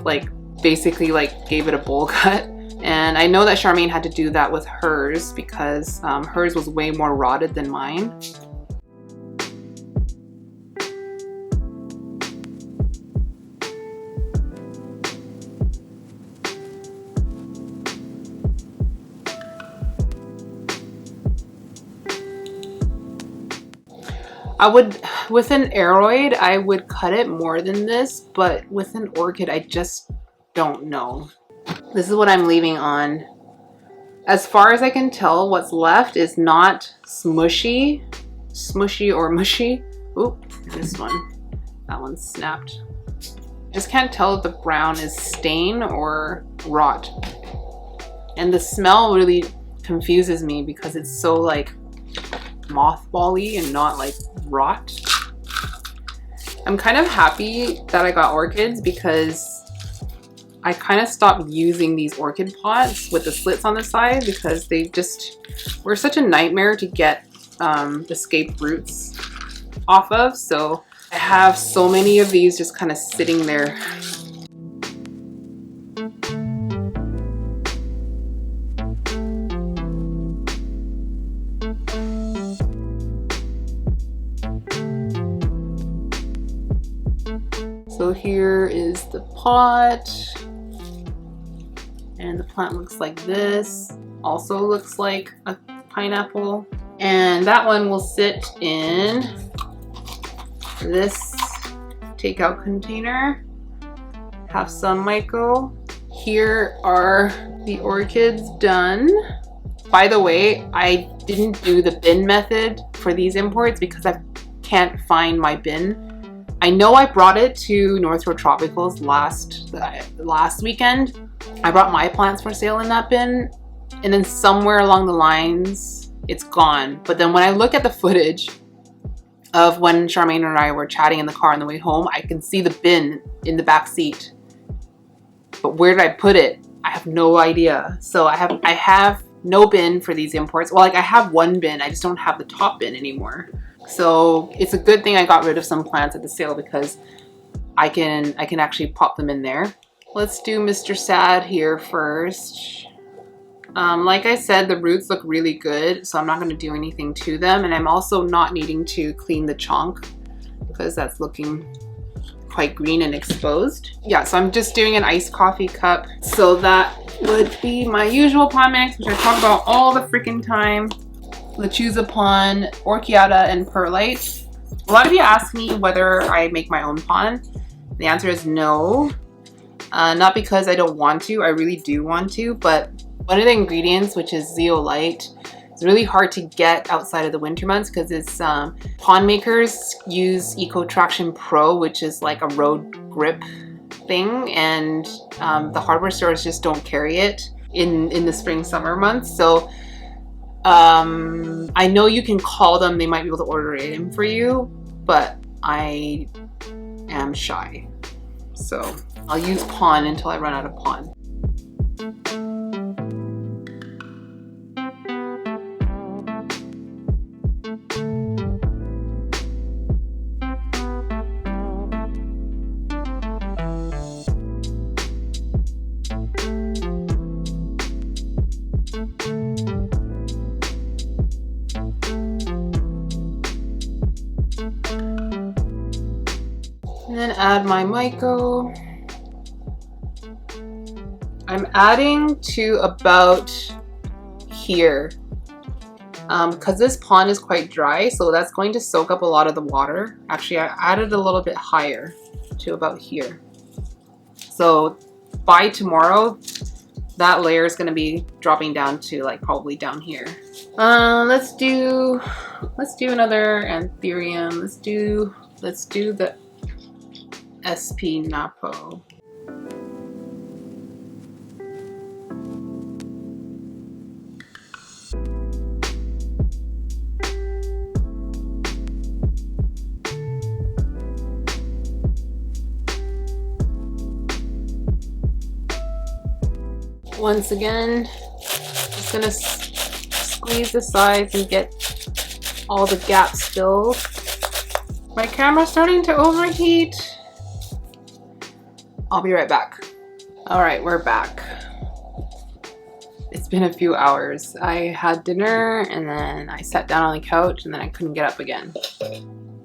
like basically like gave it a bowl cut. And I know that Charmaine had to do that with hers because hers was way more rotted than mine. With an Aroid, I would cut it more than this, but with an orchid, I just don't know. This is what I'm leaving on. As far as I can tell, what's left is not smushy or mushy. Oop, this one. That one snapped. I just can't tell if the brown is stain or rot. And the smell really confuses me because it's so like mothball-y and not like rot. I'm kind of happy that I got orchids because I kind of stopped using these orchid pots with the slits on the side because they just were such a nightmare to get escaped roots off of. So I have so many of these just kind of sitting there. So here is the pot, and the plant looks like this. Also looks like a pineapple. And that one will sit in this takeout container. Have some myco. Here are the orchids done. By the way, I didn't do the bin method for these imports because I can't find my bin. I know I brought it to North Road Tropicals last weekend. I brought my plants for sale in that bin, and then somewhere along the lines, it's gone. But then when I look at the footage of when Charmaine and I were chatting in the car on the way home, I can see the bin in the back seat. But where did I put it? I have no idea. So I have no bin for these imports. Well, like I have one bin, I just don't have the top bin anymore. So it's a good thing I got rid of some plants at the sale because I can actually pop them in there. Let's do Mr. Sad here first. Like I said, the roots look really good, so I'm not going to do anything to them. And I'm also not needing to clean the chonk because that's looking quite green and exposed. Yeah, so I'm just doing an iced coffee cup. So that would be my usual pond mix, which I talk about all the freaking time. Lechuzapon, Orchiata, and Perlite. A lot of you ask me whether I make my own pond. The answer is no. Not because I don't want to, I really do want to, but one of the ingredients, which is zeolite, is really hard to get outside of the winter months because it's pond makers use Eco-Traction Pro, which is like a road grip thing, and the hardware stores just don't carry it in the spring summer months. So I know you can call them, they might be able to order it in for you, but I am shy. So I'll use pond until I run out of pond. And then add my myco. I'm adding to about here because this pond is quite dry, so that's going to soak up a lot of the water. Actually, I added a little bit higher to about here. So by tomorrow, that layer is going to be dropping down to like probably down here. Let's do another Antherium. Let's do the SP Napo. Once again, just Just gonna squeeze the sides and get all the gaps filled. My camera's starting to overheat. I'll be right back. All right, we're back. It's been a few hours. I had dinner and then I sat down on the couch and then I couldn't get up again.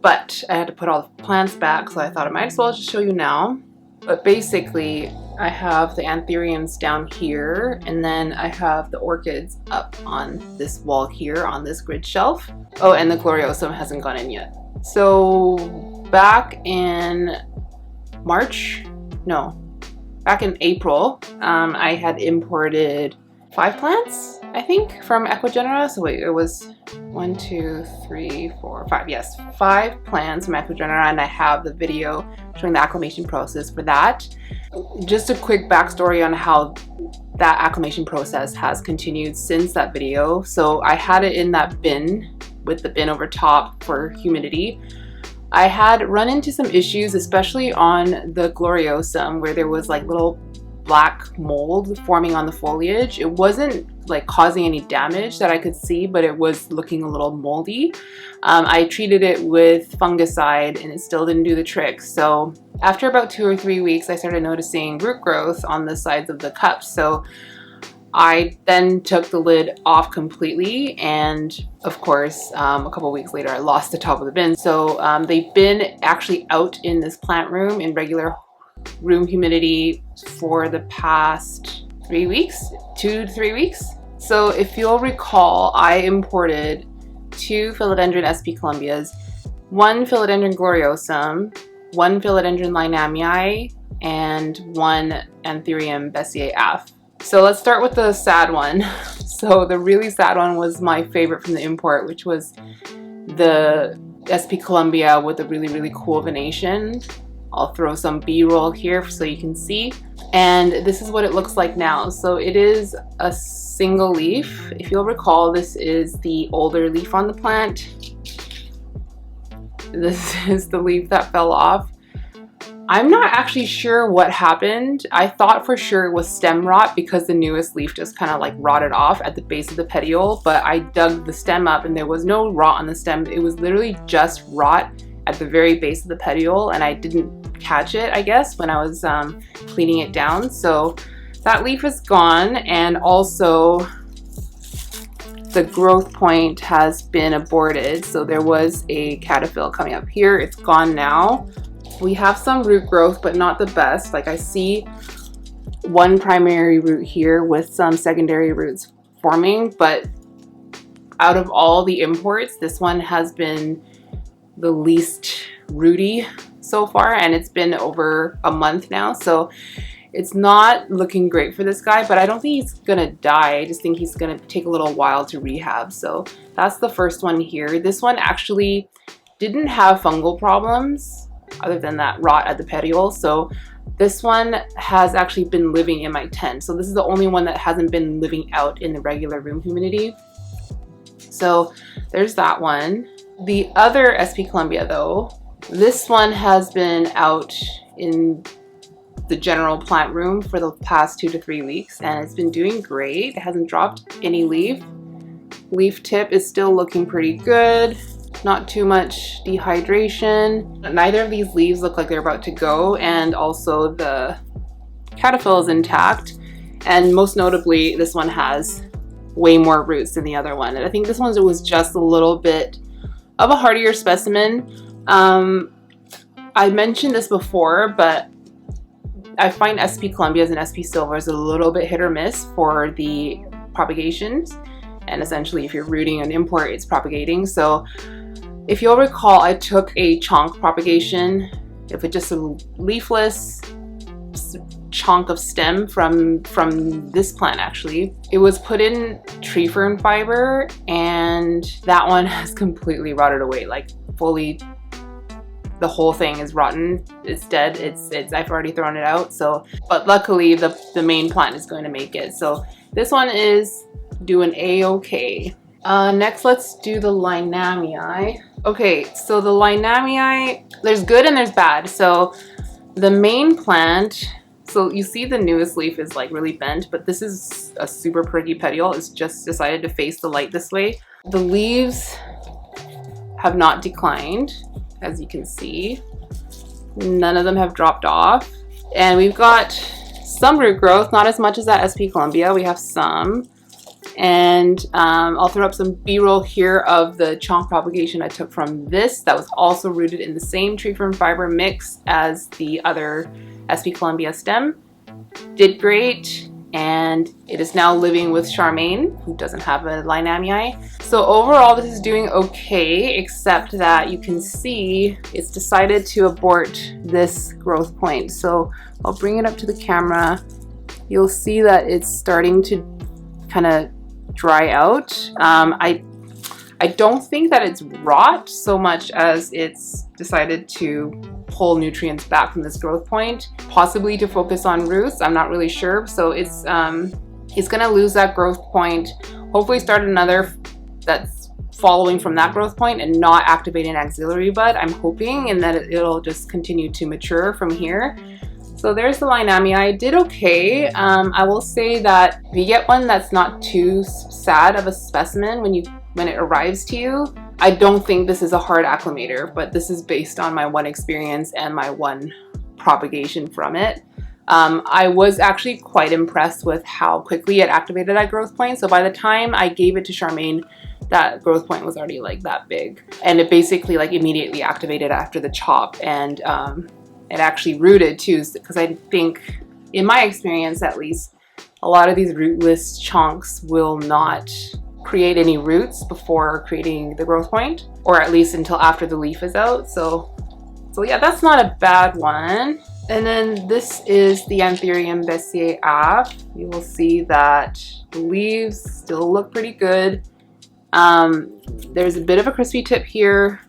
But I had to put all the plants back, so I thought I might as well just show you now. But basically, I have the Antheriums down here, and then I have the orchids up on this wall here on this grid shelf. Oh, and the Gloriosum hasn't gone in yet. So back in back in April, I had imported 5 plants, I think, from Ecuagenera. So wait, it was 1, 2, 3, 4, 5. Yes, 5 plants from Ecuagenera, and I have the video showing the acclimation process for that. Just a quick backstory on how that acclimation process has continued since that video. So I had it in that bin with the bin over top for humidity. I had run into some issues, especially on the Gloriosum, where there was like little black mold forming on the foliage. It wasn't like causing any damage that I could see, but it was looking a little moldy. I treated it with fungicide and it still didn't do the trick. So after about 2 or 3 weeks, I started noticing root growth on the sides of the cups. So I then took the lid off completely, and of course, a couple weeks later, I lost the top of the bin. So they've been actually out in this plant room in regular room humidity for the past 3 weeks, 2 to 3 weeks. So if you'll recall, I imported 2 Philodendron SP Columbias, 1 Philodendron Gloriosum, 1 Philodendron Linami Eye, and 1 Antherium Bessier Af. So let's start with the sad one. So the really sad one was my favorite from the import, which was the SP Columbia with a really, really cool venation. I'll throw some B-roll here so you can see. And this is what it looks like now. So it is a single leaf. If you'll recall, this is the older leaf on the plant. This is the leaf that fell off. I'm not actually sure what happened. I thought for sure it was stem rot because the newest leaf just kind of like rotted off at the base of the petiole, but I dug the stem up and there was no rot on the stem. It was literally just rot at the very base of the petiole, and I didn't catch it, I guess, when I was cleaning it down. So that leaf is gone, and also the growth point has been aborted. So there was a caterpillar coming up here. It's gone now. We have some root growth, but not the best. Like I see one primary root here with some secondary roots forming, but out of all the imports, this one has been the least rooty so far, and it's been over a month now. So it's not looking great for this guy, but I don't think he's gonna die. I just think he's gonna take a little while to rehab. So that's the first one here. This one actually didn't have fungal problems other than that rot at the petiole. So this one has actually been living in my tent. So this is the only one that hasn't been living out in the regular room humidity. So there's that one. The other SP Columbia though, this one has been out in the general plant room for the past 2 to 3 weeks, and it's been doing great. It hasn't dropped any leaf. Leaf tip is still looking pretty good. Not too much dehydration. Neither of these leaves look like they're about to go, and also the caterpillar is intact. And most notably, this one has way more roots than the other one. And I think this one was just a little bit of a hardier specimen. I mentioned this before, but I find SP Columbias and SP Silvers a little bit hit or miss for the propagations. And essentially, if you're rooting an import, it's propagating. So if you'll recall, I took a chonk propagation. If it's just a leafless chunk of stem from this plant, actually, it was put in tree fern fiber, and that one has completely rotted away, like fully. The whole thing is rotten. It's dead. I've already thrown it out. So, but luckily the main plant is going to make it. So this one is doing a-okay. Next, let's do the Linami Eye. Okay, so the Linami Eye, there's good and there's bad. So the main plant So you see the newest leaf is like really bent, but this is a super pretty petiole. It's just decided to face the light this way. The leaves have not declined, as you can see. None of them have dropped off. And we've got some root growth, not as much as that SP Columbia. We have some. And I'll throw up some B-roll here of the chonk propagation I took from this that was also rooted in the same tree fern fiber mix as the other SP Columbia stem. Did great, and it is now living with Charmaine, who doesn't have a Linami Eye. So overall this is doing okay, except that you can see it's decided to abort this growth point. So I'll bring it up to the camera. You'll see that it's starting to kind of dry out. I don't think that it's rot so much as it's decided to pull nutrients back from this growth point, possibly to focus on roots. I'm not really sure. So it's gonna lose that growth point, hopefully start another that's following from that growth point and not activate an auxiliary bud, I'm hoping, and that it'll just continue to mature from here. So there's the Linami Eye. Did okay. I will say that if you get one that's not too sad of a specimen when it arrives to you, I don't think this is a hard acclimator, but this is based on my one experience and my one propagation from it. I was actually quite impressed with how quickly it activated that growth point. So by the time I gave it to Charmaine, that growth point was already like that big, and it basically like immediately activated after the chop, and it actually rooted too, because I think, in my experience at least, a lot of these rootless chunks will not create any roots before creating the growth point, or at least until after the leaf is out. So yeah, that's not a bad one. And then this is the Antherium Bessier Ave. You will see that the leaves still look pretty good. There's a bit of a crispy tip here,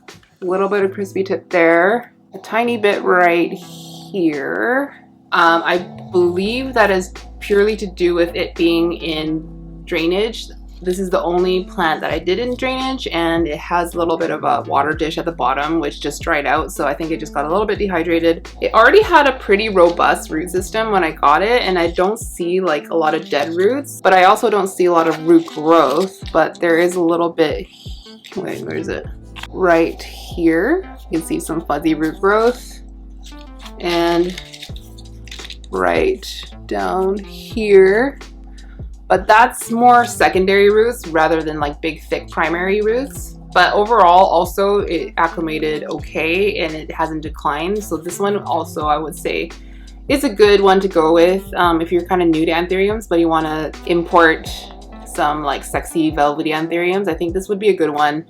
a little bit of crispy tip there, a tiny bit right here. I believe that is purely to do with it being in drainage. This is the only plant that I did in drainage, and it has a little bit of a water dish at the bottom which just dried out, so I think it just got a little bit dehydrated. It already had a pretty robust root system when I got it, and I don't see like a lot of dead roots, but I also don't see a lot of root growth, but there is a little bit, wait, where is it? Right here. You can see some fuzzy root growth, and right down here. But that's more secondary roots rather than like big thick primary roots. But overall also it acclimated okay, and it hasn't declined. So this one also, I would say, is a good one to go with if you're kind of new to Antheriums but you want to import some like sexy velvety Antheriums. I think this would be a good one.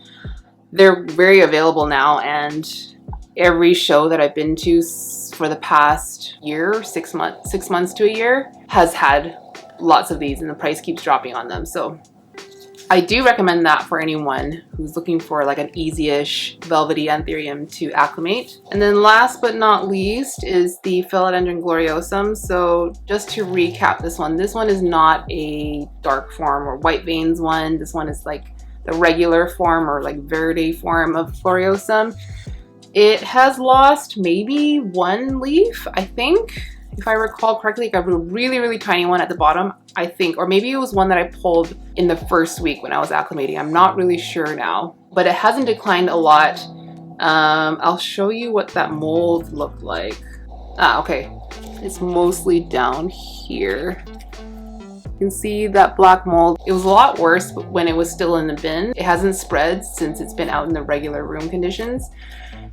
They're very available now, and every show that I've been to for the past year, 6 months to a year, has had lots of these, and the price keeps dropping on them. So I do recommend that for anyone who's looking for like an easy-ish velvety Antherium to acclimate. And then last but not least is the Philodendron gloriosum. So just to recap this one is not a dark form or white veins one. This one is like the regular form or like verde form of gloriosum. It has lost maybe one leaf, I think. If I recall correctly, I got a really, really tiny one at the bottom, I think, or maybe it was one that I pulled in the first week when I was acclimating. I'm not really sure now, but it hasn't declined a lot. I'll show you what that mold looked like. Okay, it's mostly down here. You can see that black mold. It was a lot worse when it was still in the bin. It hasn't spread since it's been out in the regular room conditions.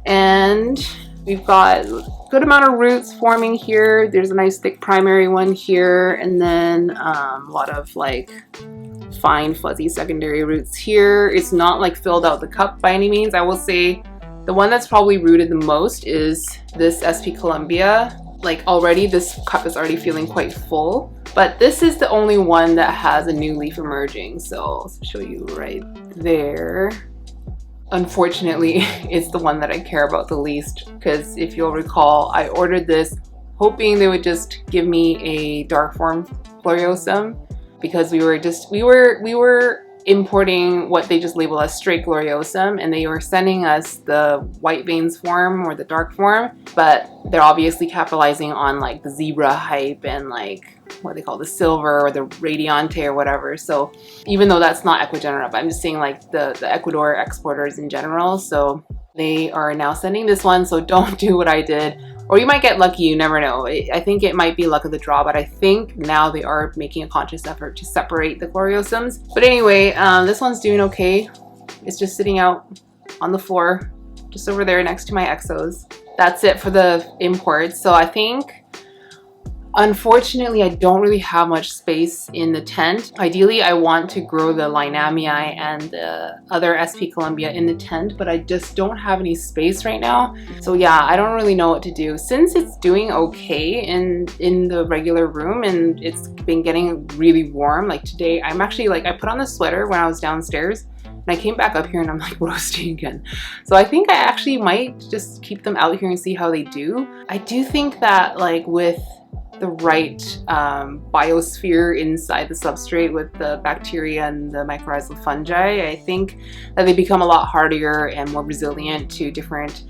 And we've got a good amount of roots forming here. There's a nice thick primary one here, and then a lot of like fine fuzzy secondary roots here. It's not like filled out the cup by any means. I will say the one that's probably rooted the most is this SP Columbia. Like already this cup is already feeling quite full, but this is the only one that has a new leaf emerging. So I'll show you right there. Unfortunately, it's the one that I care about the least, because if you'll recall, I ordered this hoping they would just give me a dark form gloriosum, because we were importing what they just label as straight gloriosum, and they were sending us the white veins form or the dark form, but they're obviously capitalizing on like the zebra hype and like what they call the silver or the radiante or whatever. So even though that's not Ecuagenera, but I'm just saying like the Ecuador exporters in general. So they are now sending this one, so don't do what I did. Or you might get lucky, you never know. I think it might be luck of the draw, but I think now they are making a conscious effort to separate the gloriosums. But anyway, this one's doing okay. It's just sitting out on the floor, just over there next to my exos. That's it for the imports. So I think, unfortunately, I don't really have much space in the tent. Ideally, I want to grow the Linami Eye and the other SP Columbia in the tent, but I just don't have any space right now. So yeah, I don't really know what to do. Since it's doing okay in the regular room and it's been getting really warm, like today, I'm actually like, I put on the sweater when I was downstairs and I came back up here and I'm like roasting again. So I think I actually might just keep them out here and see how they do. I do think that like with the right biosphere inside the substrate with the bacteria and the mycorrhizal fungi, I think that they become a lot hardier and more resilient to different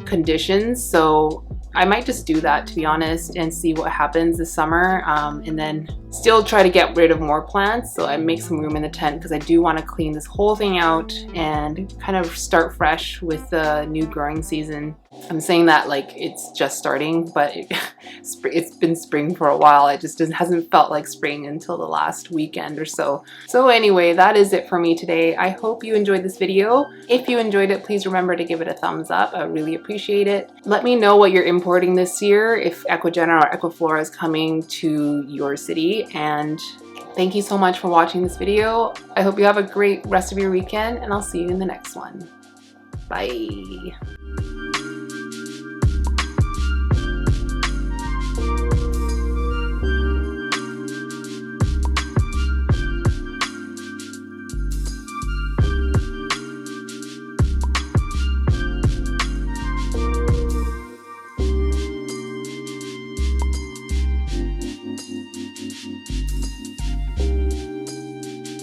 conditions. So I might just do that, to be honest, and see what happens this summer, and then still try to get rid of more plants so I make some room in the tent, because I do want to clean this whole thing out and kind of start fresh with the new growing season. I'm saying that like it's just starting, but it's been spring for a while. It just hasn't felt like spring until the last weekend or so. So anyway, that is it for me today. I hope you enjoyed this video. If you enjoyed it, please remember to give it a thumbs up. I really appreciate it. Let me know what you're importing this year, if Ecuagenera or Equiflora is coming to your city, and thank you so much for watching this video. I hope you have a great rest of your weekend, and I'll see you in the next one. Bye.